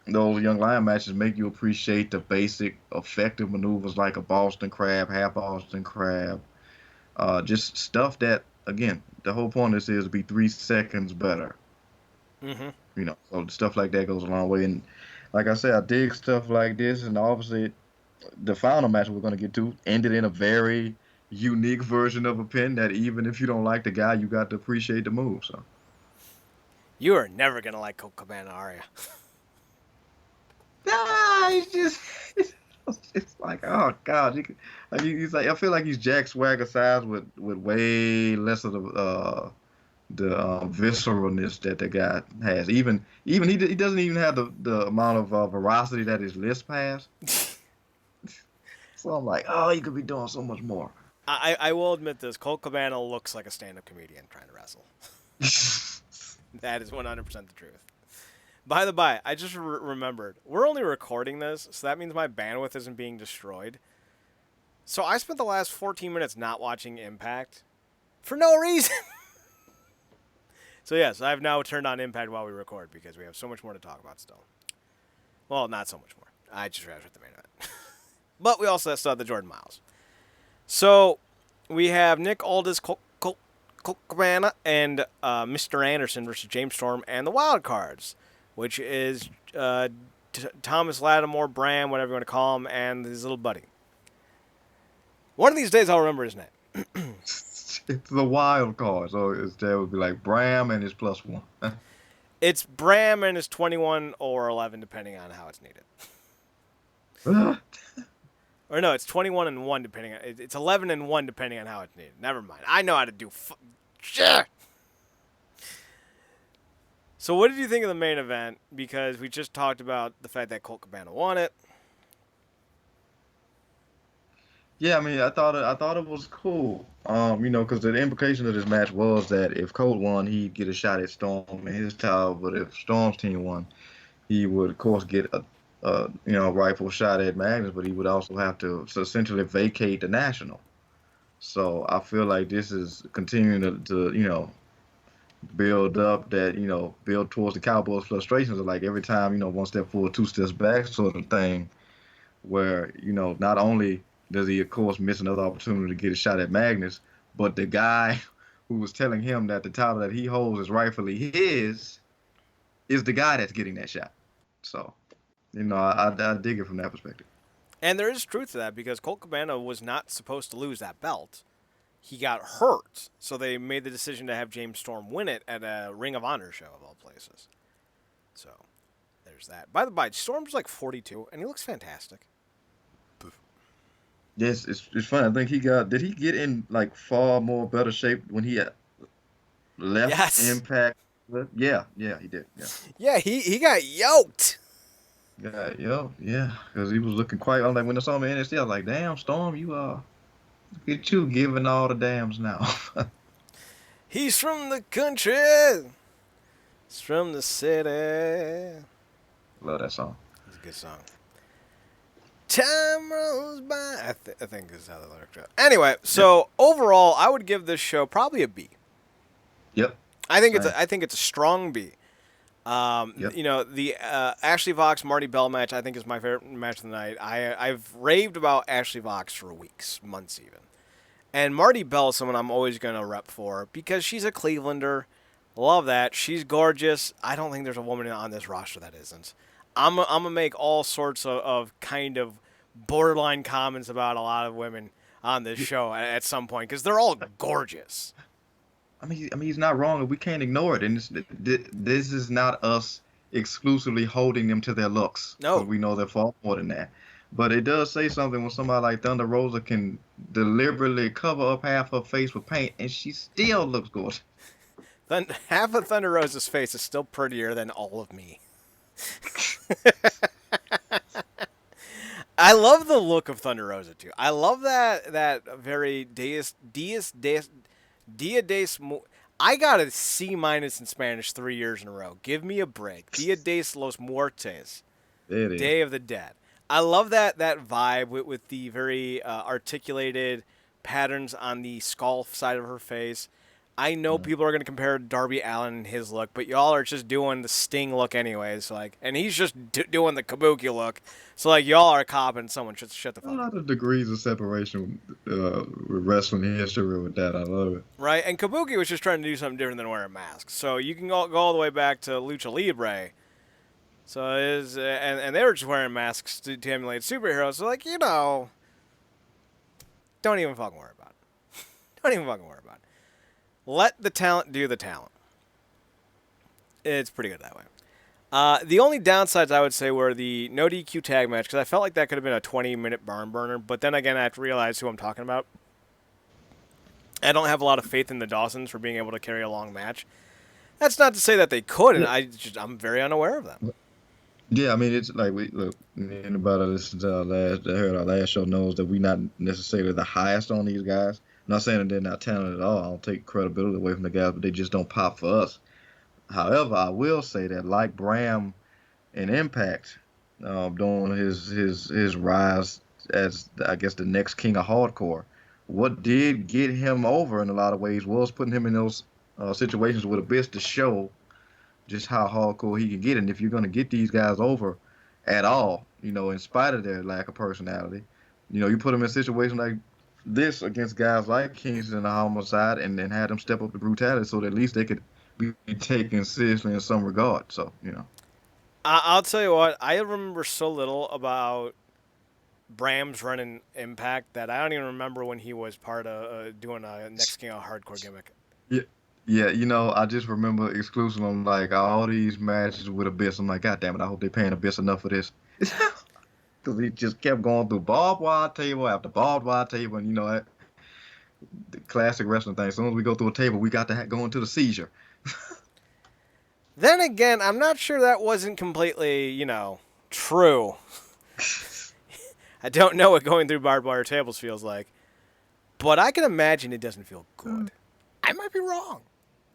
those Young Lion matches make you appreciate the basic effective maneuvers like a Boston Crab, half Boston Crab, just stuff that again the whole point of this is to be 3 seconds better. Mm-hmm. So stuff like that goes a long way. And like I said, I dig stuff like this. And obviously, the final match we're going to get to ended in a very unique version of a pin that even if you don't like the guy, you got to appreciate the move. So, You are never going to like Colt Cabana, are you? nah, he's just. It's like, oh God, he's like, I feel like he's Jack Swagger size with way less of the visceralness that the guy has. Even he doesn't even have the amount of veracity that his list has. So I'm like, oh, you could be doing so much more. I will admit this. Colt Cabana looks like a stand-up comedian trying to wrestle. That is 100% the truth. By the by, I just remembered. We're only recording this, so that means my bandwidth isn't being destroyed. So I spent the last 14 minutes not watching Impact for no reason. So yes, I've now turned on Impact while we record because we have so much more to talk about still. Well, not so much more. I just rather the main event. But we also still have the Jordan Miles. So we have Nick Aldis, Colt Cabana, and Mr. Anderson versus James Storm and the Wild Cards, which is Thomas Lattimore, Bram, whatever you want to call him, and his little buddy. One of these days I'll remember his name. It's the wild card, so that would be like Bram and his +1. It's Bram and his 21 or 11, depending on how it's needed. Or no, it's 21 and 1 depending on it's 11 and 1 depending on how it's needed. Never mind. I know how to do shit. So what did you think of the main event? Because we just talked about the fact that Colt Cabana won it. Yeah, I mean, I thought it was cool. Because the implication of this match was that if Colt won, he'd get a shot at Storm and his title, but if Storm's team won, he would of course get a rightful shot at Magnus, but he would also have to essentially vacate the national. So I feel like this is continuing to build up that build towards the Cowboys' frustrations of like every time 1 step forward, 2 steps back sort of thing, where not only does he of course miss another opportunity to get a shot at Magnus, but the guy who was telling him that the title that he holds is rightfully his is the guy that's getting that shot. So I dig it from that perspective. And there is truth to that because Colt Cabana was not supposed to lose that belt. He got hurt, so they made the decision to have James Storm win it at a Ring of Honor show of all places. So there's that. By the by, Storm's like 42, and he looks fantastic. Yes, it's funny. I think did he get in like far more better shape when he left Yes. Impact? Yeah, yeah, he did. Yeah. Yeah, he got yoked. Yeah, because he was looking quite. I'm like when I saw him in NXT, I was like, "Damn, Storm, you look at you giving all the dams now." He's from the country. He's from the city. Love that song. It's a good song. Time rolls by. I think this is how the lyrics go. Anyway, so overall, I would give this show probably a B. Yep. I think Same. it's a strong B. Yep. You know, the Ashley Vox Marty Bell match I think is my favorite match of the night. I've raved about Ashley Vox for weeks, months even. And Marty Bell is someone I'm always going to rep for because she's a Clevelander. Love that. She's gorgeous. I don't think there's a woman on this roster that isn't. I'm going to make all sorts of kind of borderline comments about a lot of women on this show at some point because they're all gorgeous. He's not wrong, and we can't ignore it. And this is not us exclusively holding them to their looks. No. Because we know they're far more than that. But it does say something when somebody like Thunder Rosa can deliberately cover up half her face with paint, and she still looks good. Half of Thunder Rosa's face is still prettier than all of me. I love the look of Thunder Rosa too. I love that very Dia de I got a C- in Spanish 3 years in a row. Give me a break. Dia de los Muertos. Day of the Dead. I love that vibe with the very articulated patterns on the skull side of her face. I know people are going to compare Darby Allin and his look, but y'all are just doing the Sting look anyways. Like, and he's just doing the Kabuki look. So like y'all are copping someone. Shut the fuck up. A lot of degrees of separation with wrestling history with that. I love it. Right, and Kabuki was just trying to do something different than wear a mask. So you can go all the way back to Lucha Libre. So it is, and they were just wearing masks to emulate superheroes. So like, you know, don't even fucking worry about it. Don't even fucking worry about it. Let the talent do the talent. It's pretty good that way. The only downsides I would say were the no DQ tag match because I felt like that could have been a 20-minute barn burner. But then again, I have to realize who I'm talking about. I don't have a lot of faith in the Dawsons for being able to carry a long match. That's not to say that they couldn't. I'm very unaware of them. Yeah, I mean it's like anybody listen to our last show knows that we're not necessarily the highest on these guys. I'm not saying that they're not talented at all. I don't take credibility away from the guys, but they just don't pop for us. However, I will say that like Bram and Impact, during his rise as I guess the next king of hardcore, what did get him over in a lot of ways was putting him in those situations with Abyss to show just how hardcore he can get. And if you're going to get these guys over at all, in spite of their lack of personality, you put them in situations like this against guys like Kingston and the Homicide and then had them step up to brutality so that at least they could be taken seriously in some regard. So, I'll tell you what, I remember so little about Bram's running Impact that I don't even remember when he was part of doing a Next King of Hardcore gimmick. Yeah, I just remember exclusively on like all these matches with Abyss. I'm like, God damn it, I hope they're paying Abyss enough for this. Because he just kept going through barbed wire table after barbed wire table. And the classic wrestling thing. As soon as we go through a table, we got to go into the seizure. Then again, I'm not sure that wasn't completely, true. I don't know what going through barbed wire tables feels like. But I can imagine it doesn't feel good. I might be wrong.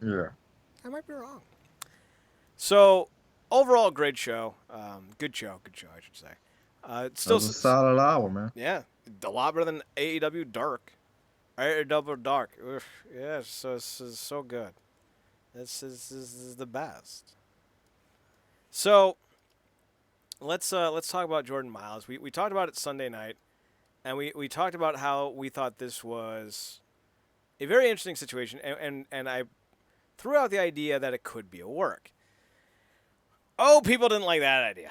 Yeah. I might be wrong. So, overall, great show. Good show, I should say. It's still a solid hour, man. Yeah, a lot better than AEW Dark. AEW Dark. Oof. Yeah, so this is so good. This is the best. So, let's talk about Jordan Miles. We talked about it Sunday night, and we talked about how we thought this was a very interesting situation, and I threw out the idea that it could be a work. Oh, people didn't like that idea.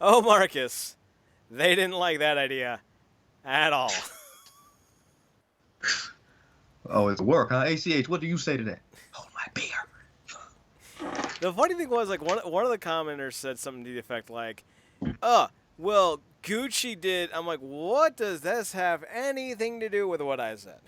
Oh, Marcus, they didn't like that idea at all. Oh, it's work, huh? ACH, what do you say to that? Hold my beer. The funny thing was, like, one of the commenters said something to the effect like, well, Gucci did. I'm like, what does this have anything to do with what I said?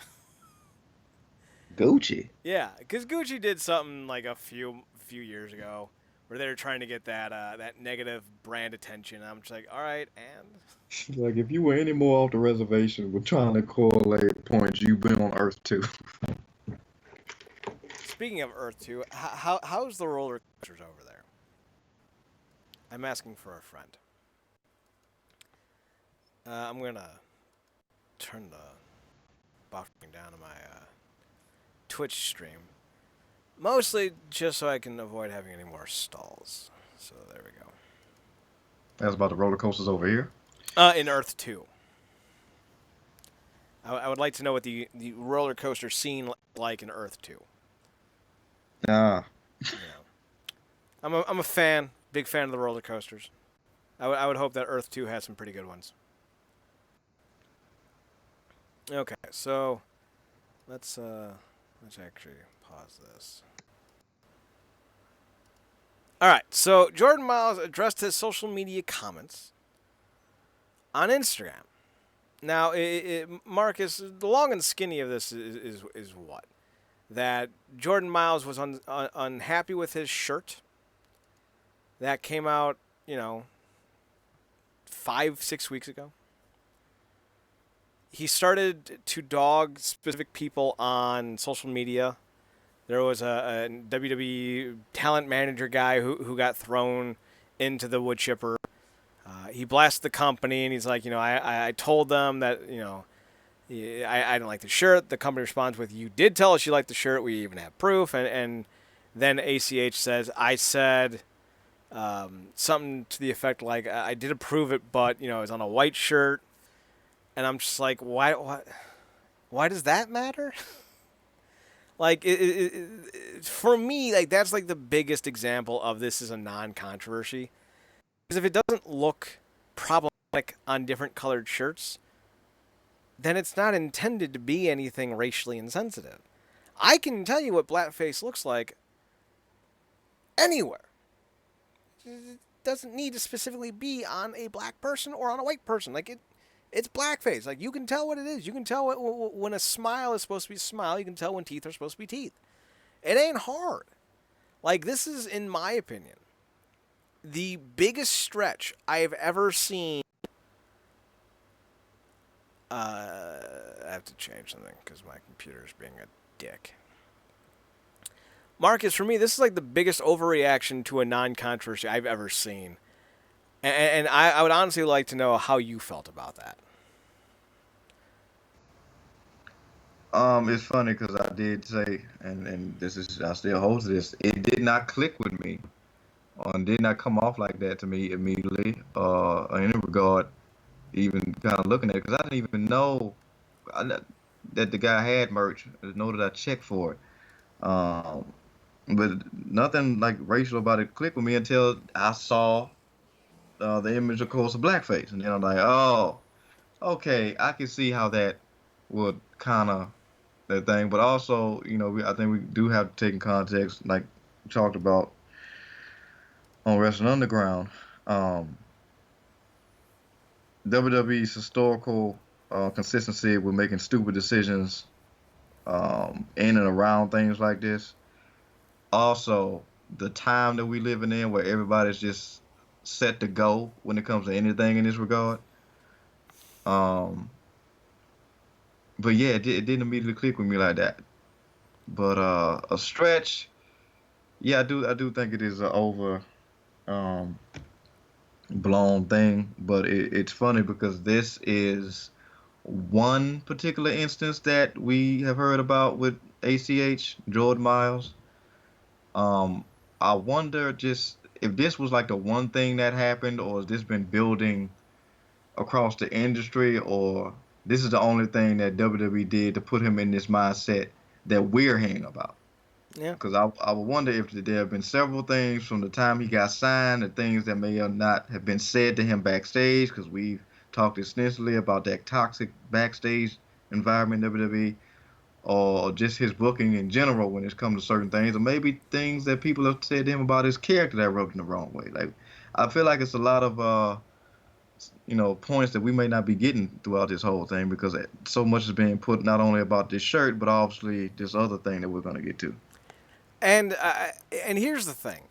Gucci. Yeah, because Gucci did something like a few years ago where they were trying to get that negative brand attention. I'm just like, all right, and Like if you were any more off the reservation with trying to correlate points, you've been on Earth too. speaking of Earth 2, how's the roller coasters over there? I'm asking for a friend. I'm gonna turn the buffering down on my Twitch stream, mostly just so I can avoid having any more stalls. So there we go. That's about the roller coasters over here. In Earth 2. I would like to know what the roller coaster scene like in Earth 2. Ah, You know, I'm a fan, big fan of the roller coasters. I would hope that Earth 2 has some pretty good ones. Okay, so let's actually pause this. All right, so Jordan Miles addressed his social media comments on Instagram. Now, Marcus, the long and skinny of this is what? That Jordan Miles was unhappy with his shirt that came out, 5-6 weeks ago. He started to dog specific people on social media. There was a WWE talent manager guy who got thrown into the wood chipper. He blasted the company and he's like, I told them that, I didn't like the shirt. The company responds with, you did tell us you liked the shirt. We even have proof. And then ACH says, I said something to the effect like, I did approve it, but, it was on a white shirt. And I'm just like, why does that matter? Like, for me, like, that's like the biggest example of this is a non-controversy. Because if it doesn't look problematic on different colored shirts, then it's not intended to be anything racially insensitive. I can tell you what blackface looks like anywhere. It doesn't need to specifically be on a black person or on a white person. Like, it's blackface. Like, you can tell what it is. You can tell when a smile is supposed to be a smile. You can tell when teeth are supposed to be teeth. It ain't hard. Like, this is, in my opinion, the biggest stretch I have ever seen. I have to change something because my computer is being a dick. Marcus, for me, this is like the biggest overreaction to a non-controversy I've ever seen. And I would honestly like to know how you felt about that. It's funny because I did say, and this is I still hold to this. It did not click with me, or did not come off like that to me immediately, in any regard. Even kind of looking at it because I didn't even know that the guy had merch. I didn't know that I checked for it. Um, but nothing like racial about it clicked with me until I saw the image, of course, of blackface, and then I'm like, oh, okay, I can see how that would kind of that thing. But also, I think we do have to take in context, like we talked about on Wrestling Underground. Um, WWE's historical consistency with making stupid decisions in and around things like this. Also, the time that we living in, where everybody's just set to go when it comes to anything in this regard. Um, but yeah, it didn't immediately click with me like that. But a stretch, yeah, I do think it is an over um, blown thing. But it's funny because this is one particular instance that we have heard about with ACH Jordan Miles. Um, I wonder just if this was like the one thing that happened, or has this been building across the industry, or this is the only thing that WWE did to put him in this mindset that we're hearing about. Yeah. Because I would wonder if there have been several things from the time he got signed, and things that may or not have been said to him backstage, because we've talked extensively about that toxic backstage environment in WWE, or just his booking in general when it comes to certain things, or maybe things that people have said to him about his character that rubbed him the wrong way. Like, I feel like it's a lot of points that we may not be getting throughout this whole thing because so much is being put not only about this shirt, but obviously this other thing that we're going to get to. And here's the thing.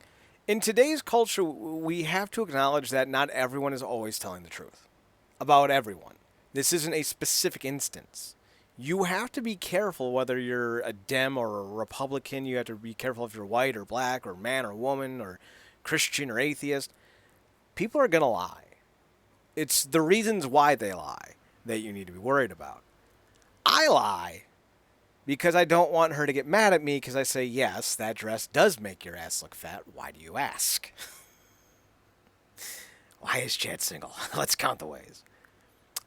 In today's culture, we have to acknowledge that not everyone is always telling the truth about everyone. This isn't a specific instance. You have to be careful whether you're a Dem or a Republican. You have to be careful if you're white or black or man or woman or Christian or atheist. People are going to lie. It's the reasons why they lie that you need to be worried about. I lie because I don't want her to get mad at me because I say, yes, that dress does make your ass look fat. Why do you ask? Why is Chad single? Let's count the ways.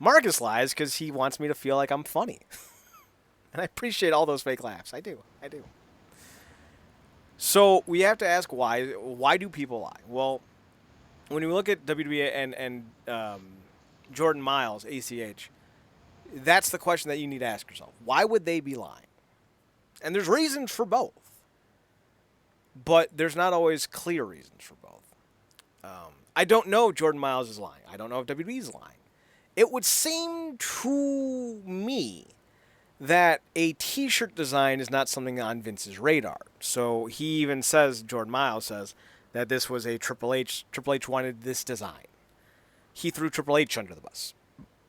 Marcus lies because he wants me to feel like I'm funny. And I appreciate all those fake laughs. I do. So we have to ask why. Why do people lie? Well, when you look at WWE and Jordan Miles, ACH, that's the question that you need to ask yourself. Why would they be lying? And there's reasons for both. But there's not always clear reasons for both. I don't know if Jordan Miles is lying. I don't know if WWE is lying. It would seem to me that a T-shirt design is not something on Vince's radar. So he even says, Jordan Miles says, that this was a Triple H. Triple H wanted this design. He threw Triple H under the bus.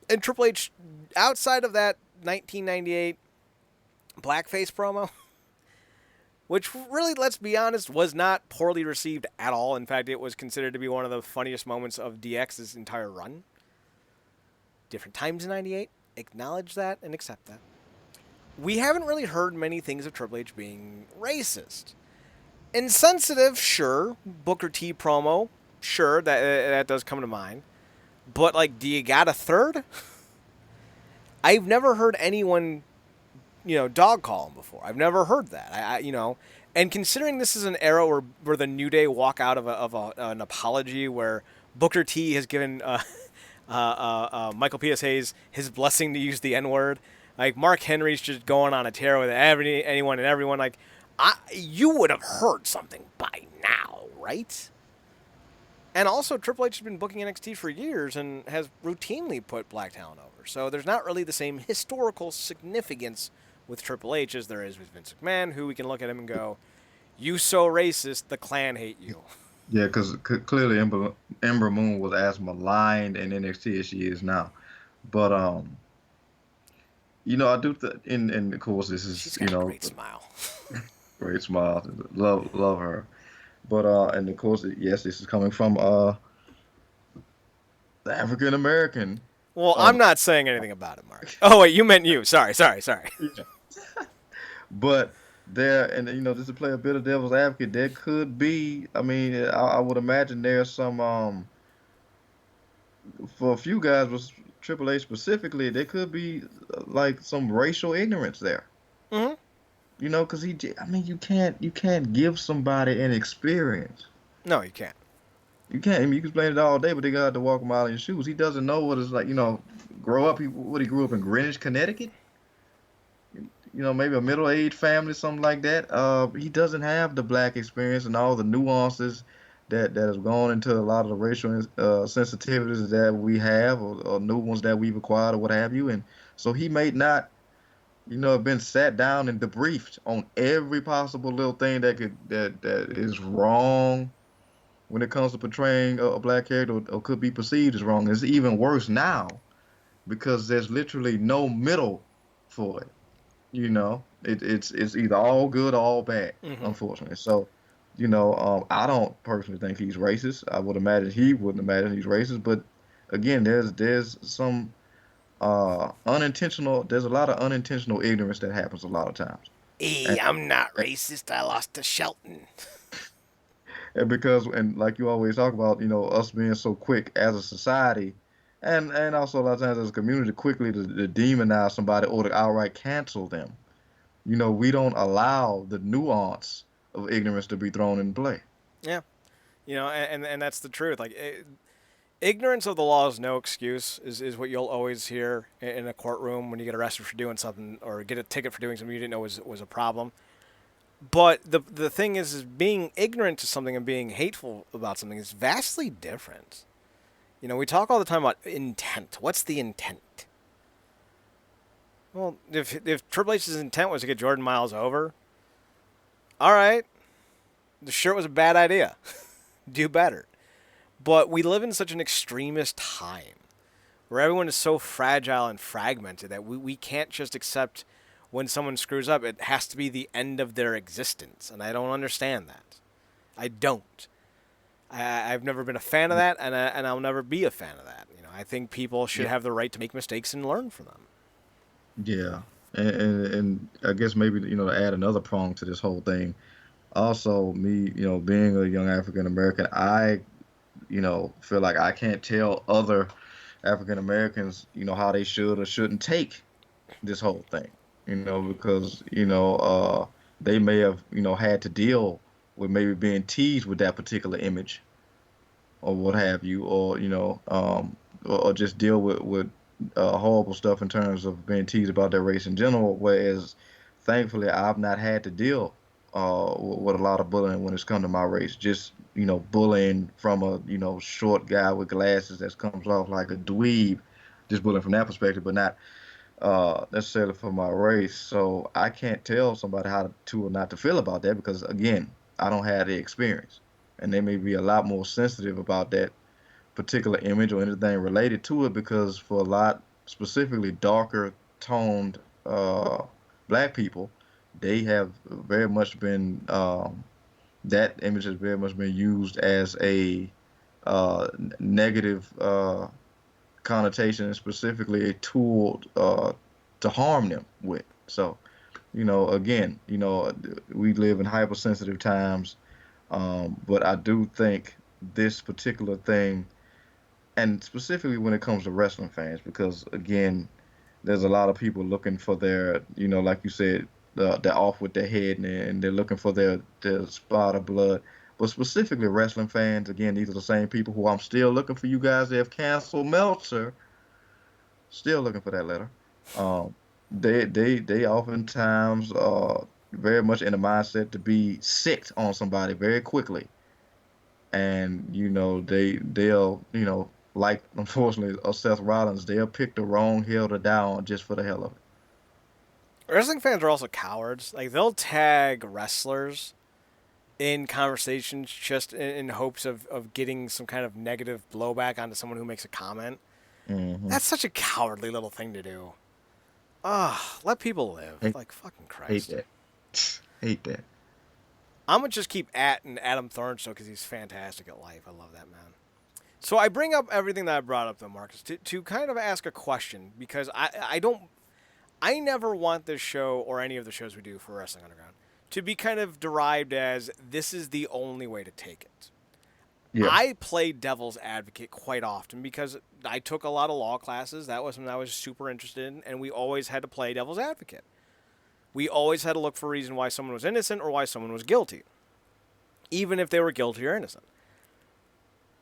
And Triple H, outside of that 1998 blackface promo, which really, let's be honest, was not poorly received at all. In fact, it was considered to be one of the funniest moments of DX's entire run. Different times in 98. Acknowledge that and accept that. We haven't really heard many things of Triple H being racist. Insensitive, sure. Booker T promo, sure, that does come to mind. But, like, do you got a third? I've never heard anyone, dog call him before. I've never heard that. And considering this is an era where the New Day walk out of an apology where Booker T has given Michael P.S. Hayes his blessing to use the N-word, like, Mark Henry's just going on a tear with anyone and everyone, like, you would have heard something by now, right? And also, Triple H has been booking NXT for years and has routinely put black talent over. So there's not really the same historical significance with Triple H as there is with Vince McMahon, who we can look at him and go, you so racist, the Klan hate you. Yeah, because clearly Ember Moon was as maligned in NXT as she is now. But, I do and of course, this is, She's got a great smile. Great smile. Love her. But and of course, yes, this is coming from the African American. Well, I'm not saying anything about it, Mark. Oh wait, you meant you. Sorry. Yeah. But there, and just to play a bit of devil's advocate, there could be. I mean, I would imagine there's some for a few guys with Triple H specifically, there could be like some racial ignorance there. Mm-hmm. Because you can't give somebody an experience. No, you can't. You can't. I mean, you can explain it all day, but they got to walk a mile in your shoes. He doesn't know what it's like. Grow up. He grew up in Greenwich, Connecticut. Maybe a middle-aged family, something like that. He doesn't have the black experience and all the nuances that have gone into a lot of the racial sensitivities that we have, or new ones that we've acquired, or what have you. And so he may not have been sat down and debriefed on every possible little thing that is wrong when it comes to portraying a black character, or could be perceived as wrong. It's even worse now because there's literally no middle for it. It's either all good or all bad, unfortunately. So, I don't personally think he's racist. I would imagine he wouldn't imagine he's racist. But again, there's some unintentional. There's a lot of unintentional ignorance that happens a lot of times. I'm not racist. I lost to Shelton. And like you always talk about, us being so quick as a society, and also a lot of times as a community, quickly to demonize somebody or to outright cancel them. We don't allow the nuance of ignorance to be thrown in play. Yeah, and that's the truth. Like, Ignorance of the law is no excuse, is what you'll always hear in a courtroom when you get arrested for doing something or get a ticket for doing something you didn't know was a problem. But the thing is being ignorant to something and being hateful about something is vastly different. You know, we talk all the time about intent. What's the intent? Well, if Triple H's intent was to get Jordan Miles over, all right, the shirt was a bad idea. Do better. But we live in such an extremist time where everyone is so fragile and fragmented that we can't just accept when someone screws up, it has to be the end of their existence. And I don't understand that. I don't. I've never been a fan of that, and I'll never be a fan of that. You know, I think people should Yeah. have the right to make mistakes and learn from them. Yeah. And I guess maybe, to add another prong to this whole thing. Also, me, being a young African American, I, feel like I can't tell other African Americans, how they should or shouldn't take this whole thing, because, they may have, had to deal with maybe being teased with that particular image or what have you, or, or just deal with horrible stuff in terms of being teased about their race in general. Whereas, thankfully, I've not had to deal with a lot of bullying when it's come to my race. Just bullying from a short guy with glasses that comes off like a dweeb. Just bullying from that perspective, but not necessarily for my race. So I can't tell somebody how to or not to feel about that because again, I don't have the experience, and they may be a lot more sensitive about that particular image or anything related to it because for a lot specifically darker toned black people, they have very much been that image has very much been used as a negative connotation and specifically a tool to harm them with. So, again, we live in hypersensitive times, but I do think this particular thing, and specifically when it comes to wrestling fans, because again, there's a lot of people looking for their, like you said, they're off with their head and they're looking for their spot of blood. But specifically wrestling fans, again, these are the same people who I'm still looking for you guys. They have canceled Meltzer. Still looking for that letter. Um, they oftentimes very much in the mindset to be sick on somebody very quickly, and they'll like unfortunately Seth Rollins, they'll pick the wrong hill to die on just for the hell of it. Wrestling fans are also cowards. Like they'll tag wrestlers in conversations just in hopes of getting some kind of negative blowback onto someone who makes a comment. Hmm. That's such a cowardly little thing to do. Ah, let people live. Hate, Like fucking hate Christ. that. Hate that. I'm gonna just keep atting Adam Thornstowe because he's fantastic at life. I love that man. So I bring up everything that I brought up though, Marcus, to kind of ask a question because I never want this show or any of the shows we do for Wrestling Underground to be kind of derived as this is the only way to take it. Yeah. I play devil's advocate quite often because I took a lot of law classes. That was something I was super interested in, and we always had to play devil's advocate. We always had to look for a reason why someone was innocent or why someone was guilty, even if they were guilty or innocent.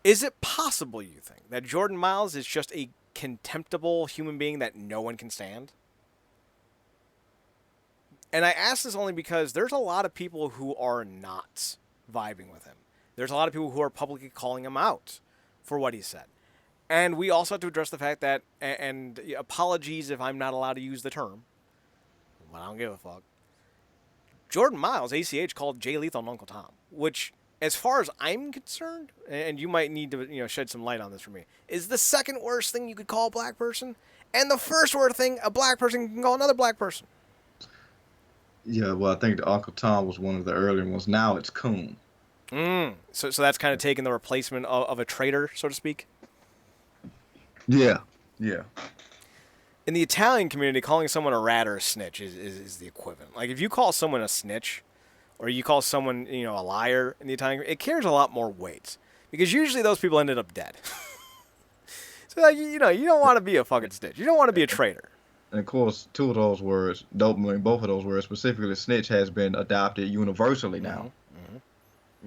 Is it possible, you think, that Jordan Miles is just a contemptible human being that no one can stand? And I ask this only because there's a lot of people who are not vibing with him. There's a lot of people who are publicly calling him out for what he said. And we also have to address the fact that, and apologies if I'm not allowed to use the term, but I don't give a fuck. Jordan Miles, ACH, called Jay Lethal and Uncle Tom, which, as far as I'm concerned, and you might need to shed some light on this for me, is the second worst thing you could call a black person, and the first worst thing a black person can call another black person. Yeah, well, I think the Uncle Tom was one of the earlier ones. Now it's Coon. So that's kind of taking the replacement of a traitor, so to speak. Yeah. Yeah. In the Italian community, calling someone a rat or a snitch is the equivalent. Like if you call someone a snitch, or you call someone a liar in the Italian, it carries a lot more weight because usually those people ended up dead. So like, you don't want to be a fucking snitch. You don't want to be a traitor. And of course, two of those words, both of those words, specifically snitch, has been adopted universally now. Mm-hmm.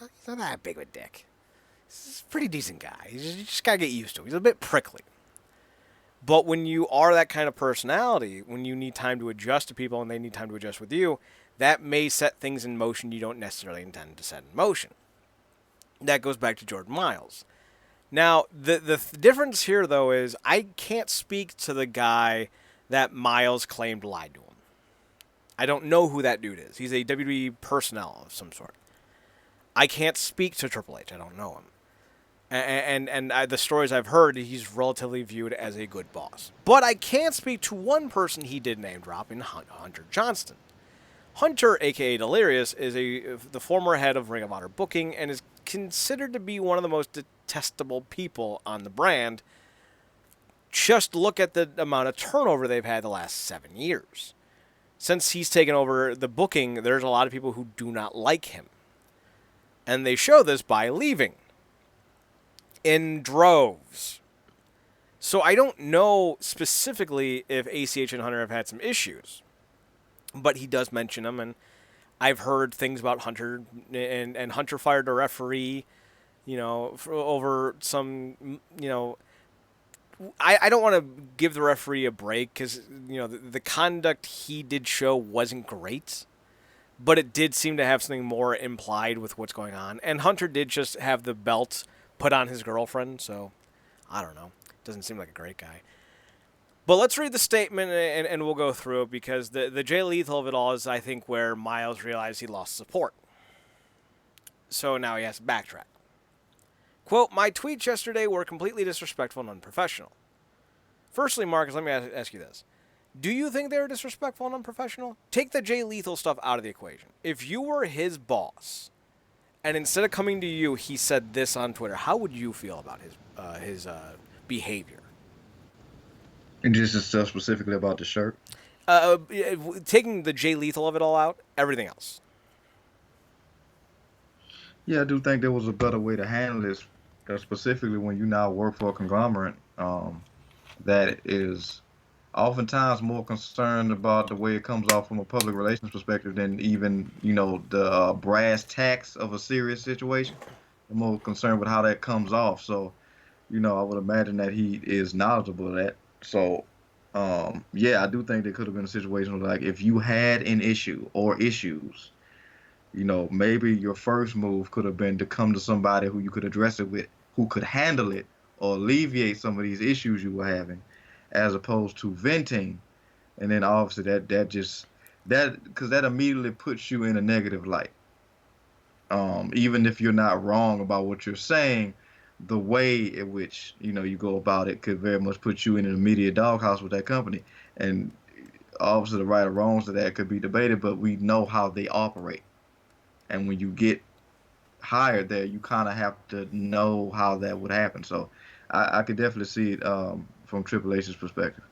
He's not that big of a dick. He's a pretty decent guy. You just got to get used to him. He's a bit prickly. But when you are that kind of personality, when you need time to adjust to people and they need time to adjust with you, that may set things in motion you don't necessarily intend to set in motion. That goes back to Jordan Miles. Now, the difference here, though, is I can't speak to the guy that Miles claimed lied to him. I don't know who that dude is. He's a WWE personnel of some sort. I can't speak to Triple H. I don't know him. And the stories I've heard, he's relatively viewed as a good boss. But I can speak to one person he did name drop in Hunter Johnston. Hunter, a.k.a. Delirious, is the former head of Ring of Honor booking and is considered to be one of the most detestable people on the brand. Just look at the amount of turnover they've had the last 7 years. Since he's taken over the booking, there's a lot of people who do not like him. And they show this by leaving in droves. So I don't know specifically if ACH and Hunter have had some issues. But he does mention them, and I've heard things about Hunter, and Hunter fired a referee, over some, I don't want to give the referee a break because, the conduct he did show wasn't great, but it did seem to have something more implied with what's going on. And Hunter did just have the belt put on his girlfriend, so I don't know. Doesn't seem like a great guy. But let's read the statement, and we'll go through it, because the Jay Lethal of it all is, I think, where Miles realized he lost support. So now he has to backtrack. Quote, "My tweets yesterday were completely disrespectful and unprofessional." Firstly, Marcus, let me ask you this. Do you think they were disrespectful and unprofessional? Take the Jay Lethal stuff out of the equation. If you were his boss, and instead of coming to you, he said this on Twitter, how would you feel about his behavior? And just stuff specifically about the shirt. Taking the Jay Lethal of it all out, everything else. Yeah, I do think there was a better way to handle this, specifically when you now work for a conglomerate that is oftentimes more concerned about the way it comes off from a public relations perspective than even, the brass tacks of a serious situation. They're more concerned with how that comes off. So, I would imagine that he is knowledgeable of that. So, yeah, I do think there could have been a situation where, like, if you had an issue or issues, maybe your first move could have been to come to somebody who you could address it with, who could handle it or alleviate some of these issues you were having, as opposed to venting. And then obviously because that immediately puts you in a negative light. Even if you're not wrong about what you're saying, the way in which you go about it could very much put you in an immediate doghouse with that company. And obviously the right or wrongs of that could be debated, but we know how they operate. And when you get hired there, you kind of have to know how that would happen. So I could definitely see it from Triple H's perspective.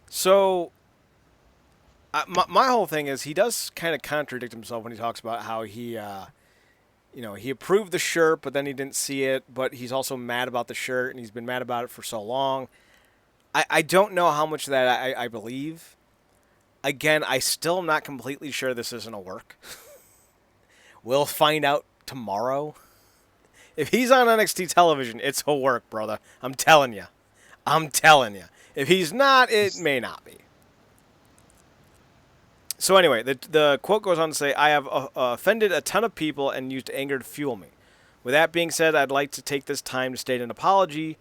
So my whole thing is he does kind of contradict himself when he talks about how he approved the shirt, but then he didn't see it, but he's also mad about the shirt, and he's been mad about it for so long. I don't know how much of that I believe. Again, I still am not completely sure this isn't a work. We'll find out tomorrow. If he's on NXT television, it's a work, brother. I'm telling you. If he's not, it may not be. So anyway, the quote goes on to say, "I have offended a ton of people and used anger to fuel me. With that being said, I'd like to take this time to state and apologize.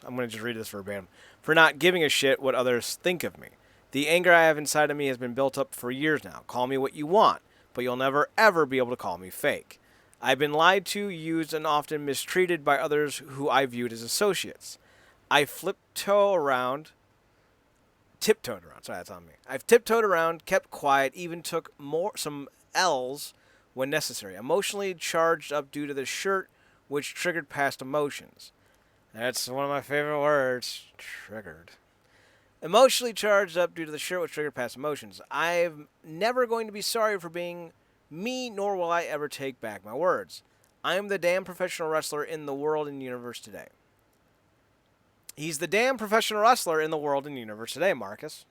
I'm going to just read this verbatim, for not giving a shit what others think of me. The anger I have inside of me has been built up for years now. Call me what you want, but you'll never, ever be able to call me fake. I've been lied to, used, and often mistreated by others who I viewed as associates. I tiptoed around. Sorry, that's on me. I've tiptoed around, kept quiet, even took some L's when necessary. Emotionally charged up due to the shirt, which triggered past emotions." That's one of my favorite words. Triggered. Emotionally charged up due to the shirt, which triggered past emotions. I'm never going to be sorry for being me, nor will I ever take back my words. I am the damn professional wrestler in the world and universe today. He's the damn professional wrestler in the world and universe today, Marcus.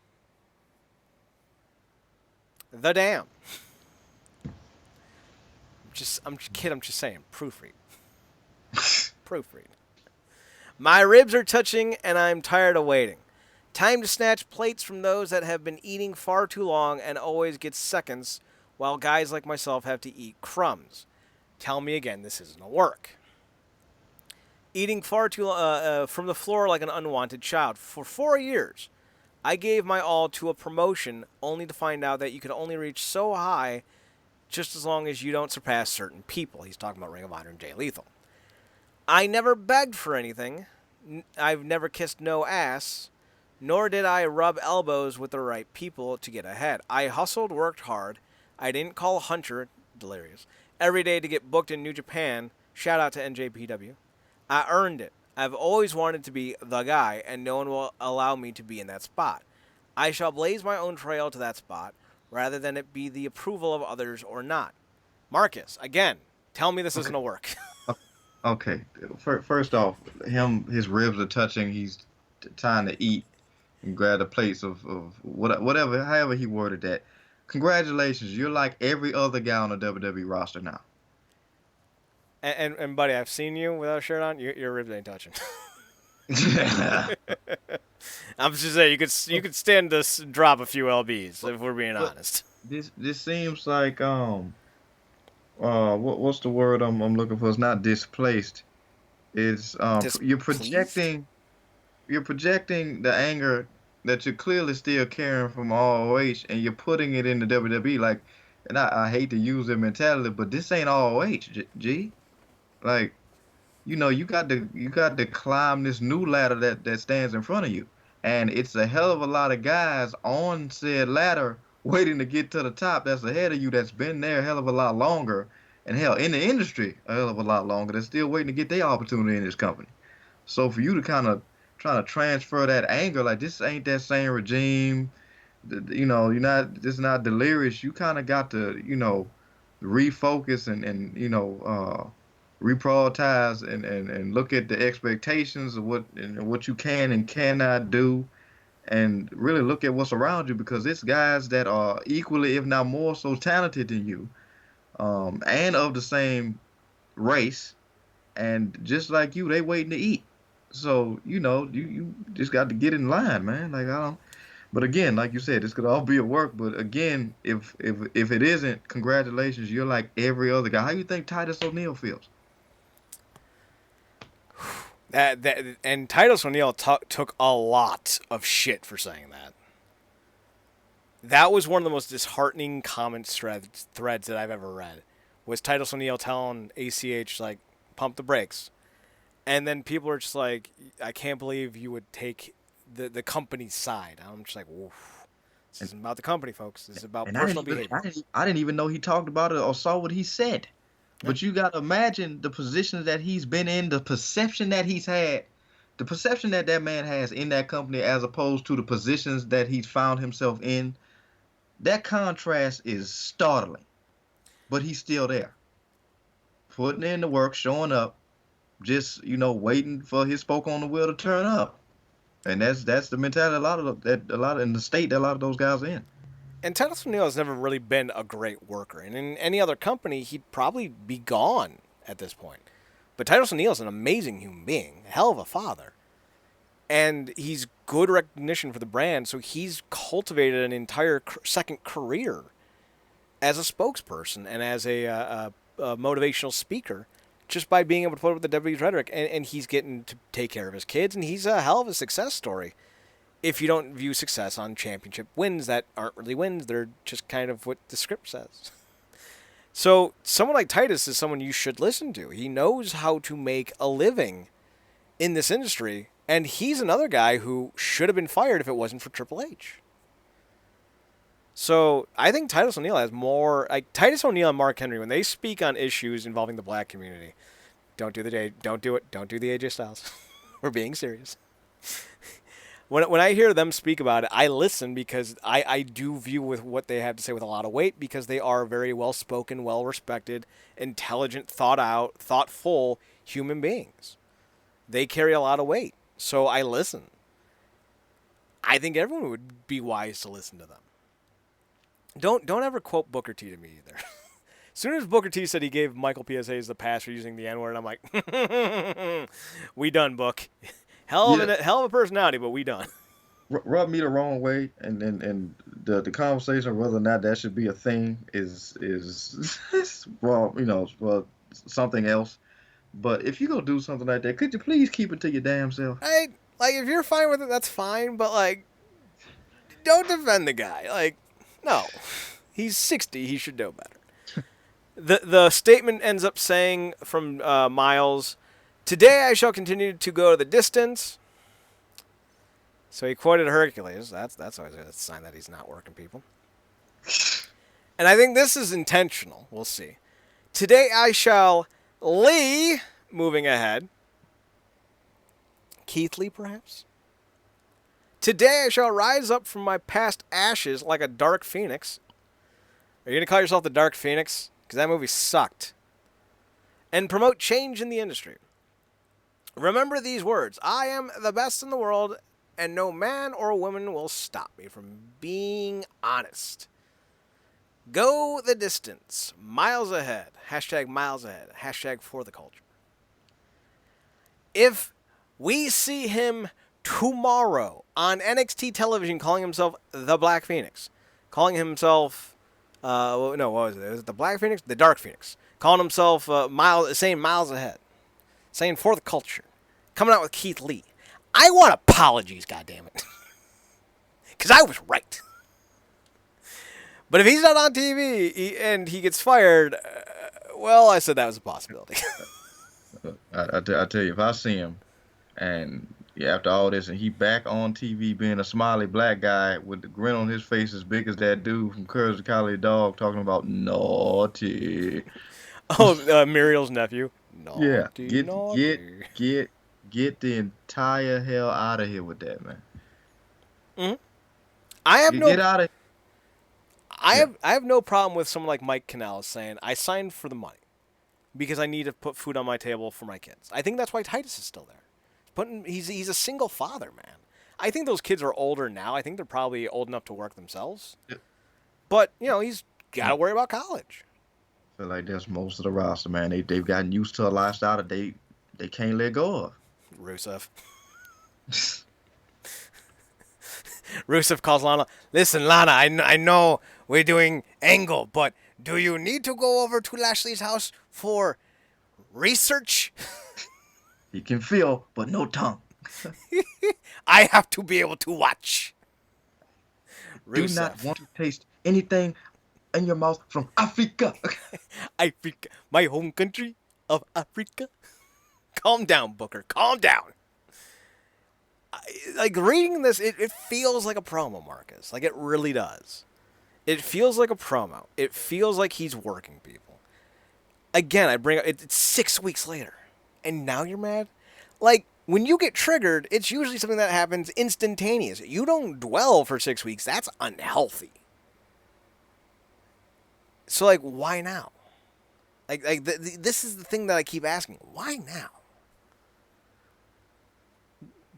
The damn. I'm just saying. Proofread. Proofread. My ribs are touching, and I'm tired of waiting. Time to snatch plates from those that have been eating far too long and always get seconds, while guys like myself have to eat crumbs. Tell me again, this isn't a work. Eating far too from the floor like an unwanted child. For 4 years, I gave my all to a promotion, only to find out that you can only reach so high just as long as you don't surpass certain people. He's talking about Ring of Honor and Jay Lethal. I never begged for anything. I've never kissed no ass, nor did I rub elbows with the right people to get ahead. I hustled, worked hard. I didn't call Hunter, delirious, every day to get booked in New Japan. Shout out to NJPW. I earned it. I've always wanted to be the guy, and no one will allow me to be in that spot. I shall blaze my own trail to that spot, rather than it be the approval of others or not. Marcus, again, tell me this isn't a work. Okay. First off, his ribs are touching. He's trying to eat and grab the plates of whatever, however he worded that. Congratulations, you're like every other guy on the WWE roster now. And buddy, I've seen you without a shirt on. Your ribs ain't touching. I'm just saying you could stand to drop a few lbs if we're being But honest. this seems like what's the word I'm looking for? It's not displaced. It's Displeased? you're projecting the anger that you're clearly still carrying from ROH, and you're putting it in the WWE. Like, and I hate to use their mentality, but this ain't ROH, G. Like, you got to climb this new ladder that stands in front of you, and it's a hell of a lot of guys on said ladder waiting to get to the top that's ahead of you, that's been there a hell of a lot longer, and hell in the industry a hell of a lot longer, that's still waiting to get their opportunity in this company. So for you to kind of try to transfer that anger, like this ain't that same regime, you're not, this is not delirious. You kind of got to, refocus and reprioritize and look at the expectations of what you can and cannot do, and really look at what's around you, because it's guys that are equally, if not more so, talented than you, and of the same race, and just like you, they waiting to eat. So you just got to get in line, man. Like, I don't. But again, like you said, this could all be a work. But again, if it isn't, congratulations, you're like every other guy. How you think Titus O'Neil feels? And Titus O'Neil took a lot of shit for saying that. That was one of the most disheartening comments threads that I've ever read. Was Titus O'Neil telling ACH, like, pump the brakes, and then people are just like, I can't believe you would take the company's side. I'm just like, oof. This And isn't about the company, folks. This is about and I personal didn't even behavior. I didn't even know he talked about it or saw what he said. Yeah. But you got to imagine the positions that he's been in, the perception that he's had, the perception that that man has in that company, as opposed to the positions that he's found himself in. That contrast is startling. But he's still there, putting in the work, showing up, just waiting for his spoke on the wheel to turn up. And that's the mentality a lot of in the state that a lot of those guys are in. And Titus O'Neil has never really been a great worker. And in any other company, he'd probably be gone at this point. But Titus O'Neil is an amazing human being, a hell of a father. And he's good recognition for the brand, so he's cultivated an entire second career as a spokesperson and as a motivational speaker, just by being able to put up with the WWE's rhetoric. And he's getting to take care of his kids, and he's a hell of a success story. If you don't view success on championship wins that aren't really wins, they're just kind of what the script says. So someone like Titus is someone you should listen to. He knows how to make a living in this industry, and he's another guy who should have been fired if it wasn't for Triple H. So I think Titus O'Neil has more, like Titus O'Neil and Mark Henry, when they speak on issues involving the black community. Don't do the AJ Styles. We're being serious. When I hear them speak about it, I listen, because I do view with what they have to say with a lot of weight, because they are very well spoken, well respected, intelligent, thought out, thoughtful human beings. They carry a lot of weight, so I listen. I think everyone would be wise to listen to them. Don't ever quote Booker T to me either. soon as Booker T said he gave Michael PSAs the pass for using the N-word, I'm like, we done, Book. Hell Yeah, of a personality, but we done. rub me the wrong way, and the conversation whether or not that should be a thing is well, well, something else. But if you gonna do something like that, could you please keep it to your damn self? Like, if you're fine with it, that's fine, but, like, don't defend the guy. Like, no. He's 60. He should know better. The statement ends up saying from Miles, "Today I shall continue to go the distance." So he quoted Hercules. That's always a sign that he's not working people. And I think this is intentional. We'll see. "Today I shall Lee," moving ahead. Keith Lee, perhaps? "Today I shall rise up from my past ashes like a dark phoenix." Are you going to call yourself the Dark Phoenix? Because that movie sucked. "And promote change in the industry. Remember these words. I am the best in the world, and no man or woman will stop me from being honest. Go the distance. Miles ahead. Hashtag miles ahead. Hashtag for the culture. If we see him tomorrow on NXT television calling himself the Black Phoenix, calling himself... what was it? Was it the Black Phoenix? The Dark Phoenix. Calling himself saying miles ahead. Saying for the culture. Coming out with Keith Lee. I want apologies, goddammit. Because I was right. But if he's not on TV and he gets fired, well, I said that was a possibility. I tell you, if I see him, and yeah, after all this, and he back on TV being a smiley black guy with the grin on his face as big as that dude from Courage the Cowardly Dog talking about naughty. Oh, Muriel's nephew. Yeah, Naughty, naughty. get the entire hell out of here with that, man. Mm-hmm. I have no Get out of. I have no problem with someone like Mike Kanellis saying, I signed for the money because I need to put food on my table for my kids. I think that's why Titus is still there. He's a single father, man. I think those kids are older now. I think they're probably old enough to work themselves. Yeah. But, he's got to worry about college. I feel like that's most of the roster, man. They've gotten used to a lifestyle that they can't let go of. Rusev. Rusev calls Lana. "Listen, Lana, I know we're doing Angle, but do you need to go over to Lashley's house for research?" He can feel, but no tongue. I have to be able to watch. Do not want to taste anything in your mouth from Africa. Africa, my home country of Africa. Calm down, Booker. Calm down. Like, reading this, it feels like a promo, Marcus. Like, it really does. It feels like a promo. It feels like he's working people. Again, I bring up, it's 6 weeks later. And now you're mad? Like, when you get triggered, it's usually something that happens instantaneous. You don't dwell for 6 weeks. That's unhealthy. So, like, why now? This is the thing that I keep asking. Why now?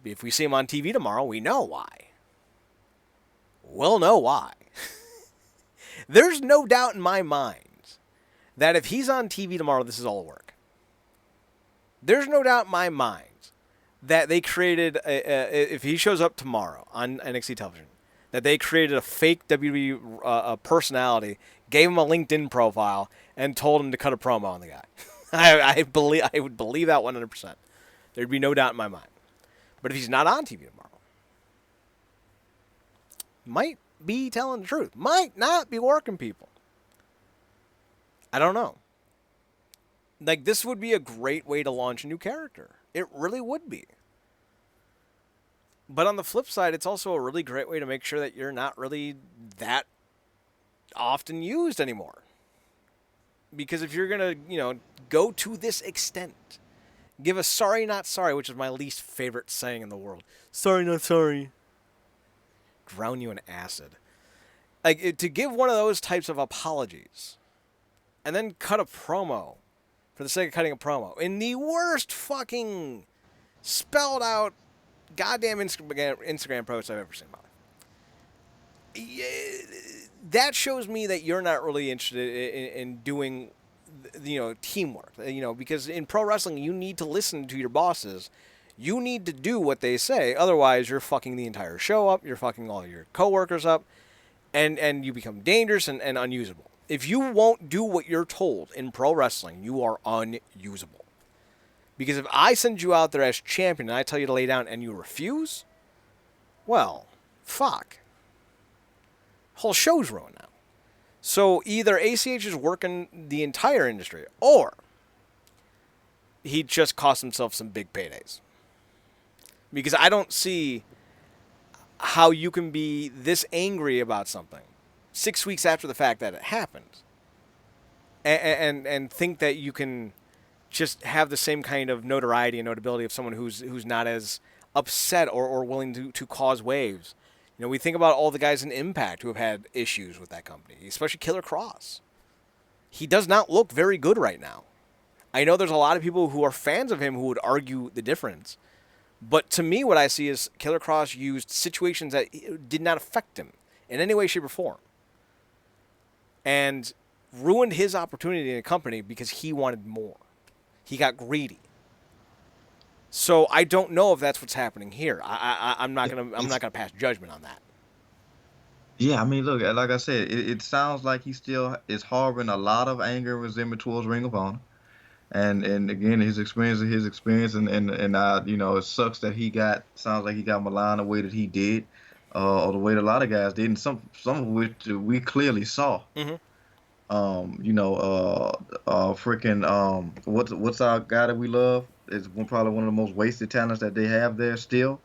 If we see him on TV tomorrow, we know why. We'll know why. There's no doubt in my mind that if he's on TV tomorrow, this is all work. There's no doubt in my mind that they created, if he shows up tomorrow on NXT television, that they created a fake WWE personality, gave him a LinkedIn profile, and told him to cut a promo on the guy. I would believe that 100%. There'd be no doubt in my mind. But if he's not on TV tomorrow, might be telling the truth. Might not be working people. I don't know. Like, this would be a great way to launch a new character. It really would be. But on the flip side, it's also a really great way to make sure that you're not really that often used anymore. Because if you're going to, go to this extent, give a sorry, not sorry, which is my least favorite saying in the world. Sorry, not sorry. Drown you in acid. Like, to give one of those types of apologies and then cut a promo for the sake of cutting a promo in the worst fucking spelled out goddamn Instagram post I've ever seen in my life. that shows me that you're not really interested in doing, teamwork. Because in pro wrestling, you need to listen to your bosses. You need to do what they say. Otherwise, you're fucking the entire show up. You're fucking all your coworkers up, and you become dangerous and unusable. If you won't do what you're told in pro wrestling, you are unusable. Because if I send you out there as champion and I tell you to lay down and you refuse, well, fuck. Whole show's ruined now. So either ACH is working the entire industry, or he just cost himself some big paydays. Because I don't see how you can be this angry about something 6 weeks after the fact that it happened, and think that you can just have the same kind of notoriety and notability of someone who's not as upset or willing to cause waves. We think about all the guys in Impact who have had issues with that company, especially Killer Cross. He does not look very good right now. I know there's a lot of people who are fans of him who would argue the difference. But to me, what I see is Killer Cross used situations that did not affect him in any way, shape, or form, and ruined his opportunity in a company because he wanted more. He got greedy. So I don't know if that's what's happening here. I'm not gonna pass judgment on that. Yeah, I mean, look, like I said, it sounds like he still is harboring a lot of anger and resentment towards Ring of Honor. And again, his experience is his experience, and it sucks that sounds like he got maligned the way that he did, or the way that a lot of guys did, and some of which we clearly saw. Mm-hmm. Freaking what's our guy that we love is probably one of the most wasted talents that they have there still.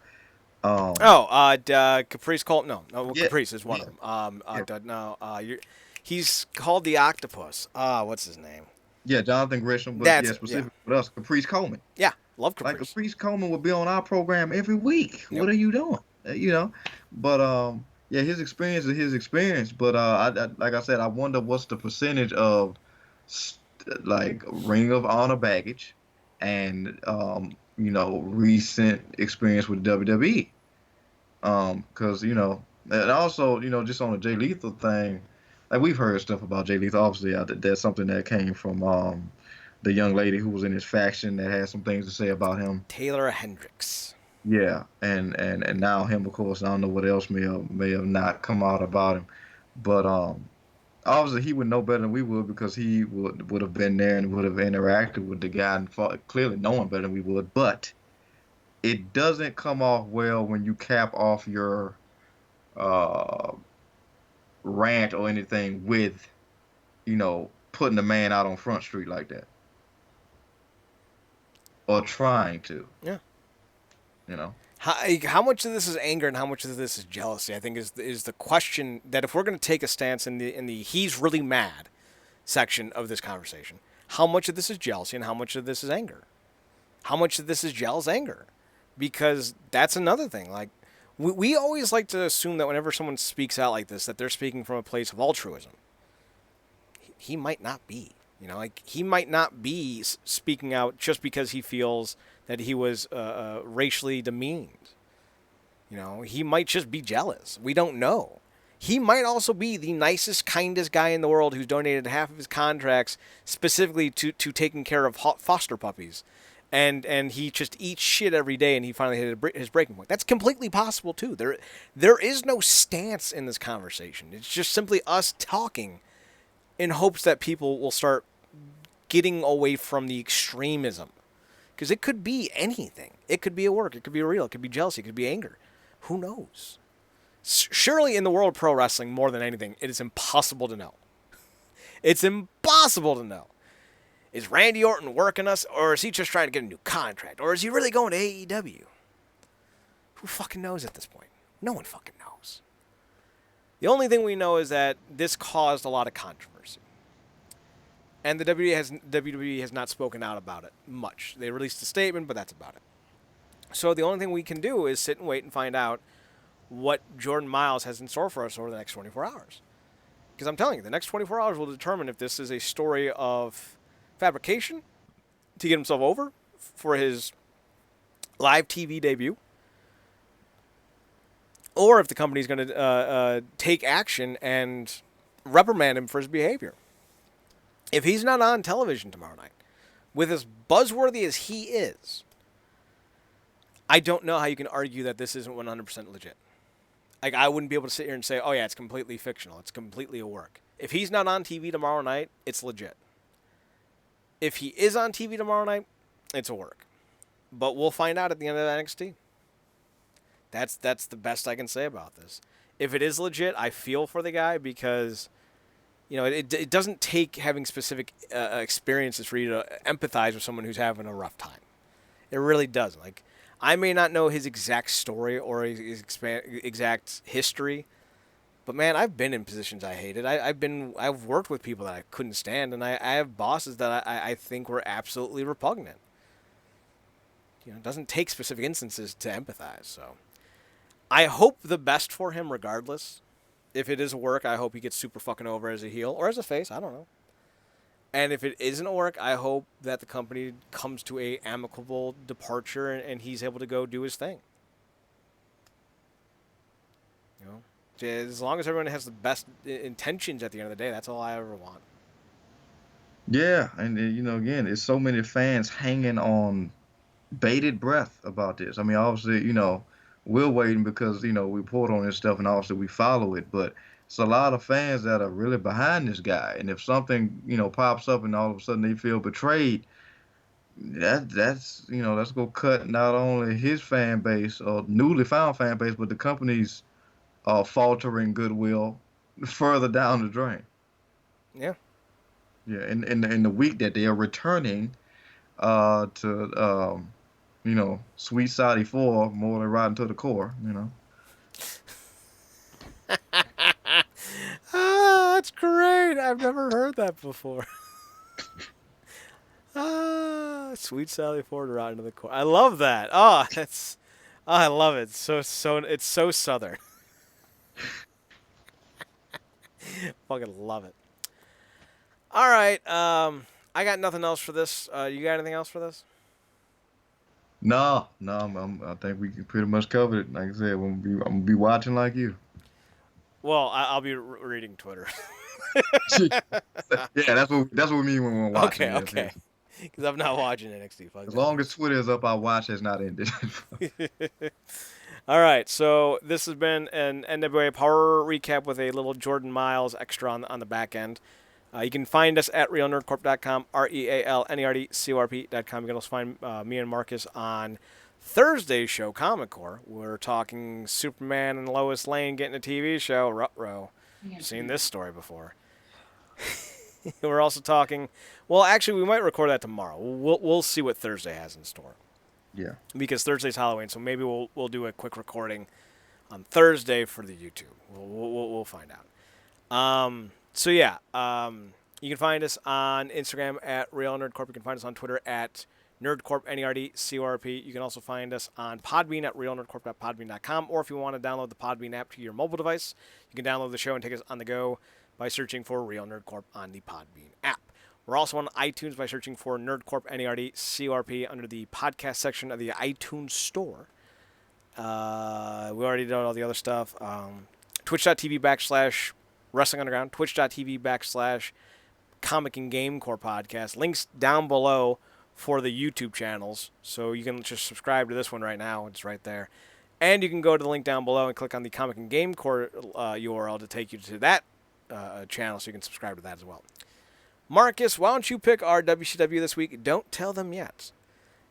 Um, Caprice Colt. No, yeah, Caprice is one yeah, of them. yeah, He's called the Octopus. What's his name? yeah, Jonathan Gresham, but That's yeah, it. Yeah, specifically with us, Caprice Coleman. yeah. Love Like Caprice. Caprice Coleman would be on our program every week. Yep. What are you doing? But yeah, his experience is his experience. But like I said, I wonder what's the percentage of like Ring of Honor baggage and recent experience with WWE. Because and also just on the Jay Lethal thing, like we've heard stuff about Jay Lethal. Obviously, that's something that came from the young lady who was in his faction that had some things to say about him. Taylor Hendricks. Yeah, and now him, of course, I don't know what else may have not come out about him, but obviously he would know better than we would because he would have been there and would have interacted with the guy and clearly knowing better than we would. But it doesn't come off well when you cap off your uh, rant or anything with putting the man out on Front Street like that or trying to. Yeah. You know. How much of this is anger and how much of this is jealousy? I think is the question that if we're going to take a stance in the he's really mad section of this conversation, how much of this is jealousy and how much of this is anger? How much of this is jealous anger? Because that's another thing. Like we always like to assume that whenever someone speaks out like this, that they're speaking from a place of altruism. He might not be. Like he might not be speaking out just because he feels that he was racially demeaned. He might just be jealous. We don't know. He might also be the nicest, kindest guy in the world who's donated half of his contracts specifically to taking care of foster puppies. And he just eats shit every day, and he finally hit his breaking point. That's completely possible, too. There is no stance in this conversation. It's just simply us talking in hopes that people will start getting away from the extremism. Because it could be anything. It could be a work. It could be real. It could be jealousy. It could be anger. Who knows? Surely in the world of pro wrestling, more than anything, it is impossible to know. It's impossible to know. Is Randy Orton working us, or is he just trying to get a new contract? Or is he really going to AEW? Who fucking knows at this point? No one fucking knows. The only thing we know is that this caused a lot of controversy. And the WWE has not spoken out about it much. They released a statement, but that's about it. So the only thing we can do is sit and wait and find out what Jordan Miles has in store for us over the next 24 hours. Because I'm telling you, the next 24 hours will determine if this is a story of fabrication to get himself over for his live TV debut, or if the company's going to take action and reprimand him for his behavior. If he's not on television tomorrow night, with as buzzworthy as he is, I don't know how you can argue that this isn't 100% legit. Like, I wouldn't be able to sit here and say, oh, yeah, it's completely fictional. It's completely a work. If he's not on TV tomorrow night, it's legit. If he is on TV tomorrow night, it's a work. But we'll find out at the end of NXT. That's the best I can say about this. If it is legit, I feel for the guy because, you know, it doesn't take having specific experiences for you to empathize with someone who's having a rough time. It really doesn't. Like, I may not know his exact story or his exact history, but man, I've been in positions I hated. I've worked with people that I couldn't stand, and I have bosses that I think were absolutely repugnant. You know, it doesn't take specific instances to empathize. So, I hope the best for him, regardless. If it is a work, I hope he gets super fucking over as a heel or as a face. I don't know. And if it isn't a work, I hope that the company comes to a amicable departure and he's able to go do his thing. You know, as long as everyone has the best intentions at the end of the day, that's all I ever want. Yeah, and you know, again, it's so many fans hanging on bated breath about this. I mean, obviously, you know, we're waiting because, you know, we report on this stuff and obviously we follow it, but it's a lot of fans that are really behind this guy. And if something, you know, pops up and all of a sudden they feel betrayed, that's you know, that's gonna cut not only his fan base or newly found fan base, but the company's faltering goodwill further down the drain. Yeah. Yeah, in the week that they are returning to you know, Sweet Saudi 4, more than riding to the core, you know. Ah, that's great. I've never heard that before. Sweet Sally Ford riding to the core. I love that. I love it. It's so southern. Fucking love it. All right. I got nothing else for this. You got anything else for this? No, I think we can pretty much cover it. Like I said, I'm gonna be watching like you. Well, I'll be reading Twitter. Yeah, that's what we mean when we're watching. Okay, okay. Because I'm not watching NXT. As long as Twitter is up, our watch has not ended. All right, so this has been an NWA Powerrr recap with a little Jordan Miles extra on the back end. You can find us at realnerdcorp.com, REALNERDCORP.com. You can also find me and Marcus on Thursday's show, ComicCorp. We're talking Superman and Lois Lane getting a TV show. Ruh-roh. You've seen this story before. We're also talking... Well, actually, we might record that tomorrow. We'll see what Thursday has in store. Yeah. Because Thursday's Halloween, so maybe we'll do a quick recording on Thursday for the YouTube. We'll find out. So yeah, you can find us on Instagram at Real Nerd Corp. You can find us on Twitter at NerdCorp, NERDCORP. You can also find us on Podbean at realnerdcorp.podbean.com. Or if you want to download the Podbean app to your mobile device, you can download the show and take us on the go by searching for Real Nerd Corp on the Podbean app. We're also on iTunes by searching for NerdCorp, NERDCORP under the podcast section of the iTunes store. We already did all the other stuff. Twitch.tv/ Wrestling Underground, twitch.tv/ Comic and GameCorp podcast. Links down below for the YouTube channels. So you can just subscribe to this one right now. It's right there. And you can go to the link down below and click on the Comic and GameCorp URL to take you to that channel so you can subscribe to that as well. Marcus, why don't you pick our WCW this week? Don't tell them yet.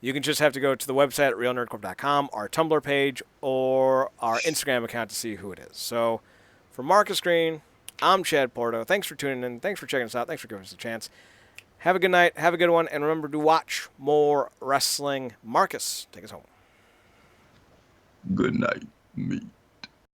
You can just have to go to the website at realnerdcorp.com, our Tumblr page, or our Instagram account to see who it is. So for Marcus Green, I'm Chad Porto. Thanks for tuning in. Thanks for checking us out. Thanks for giving us a chance. Have a good night. Have a good one. And remember to watch more wrestling. Marcus, take us home. Good night, me.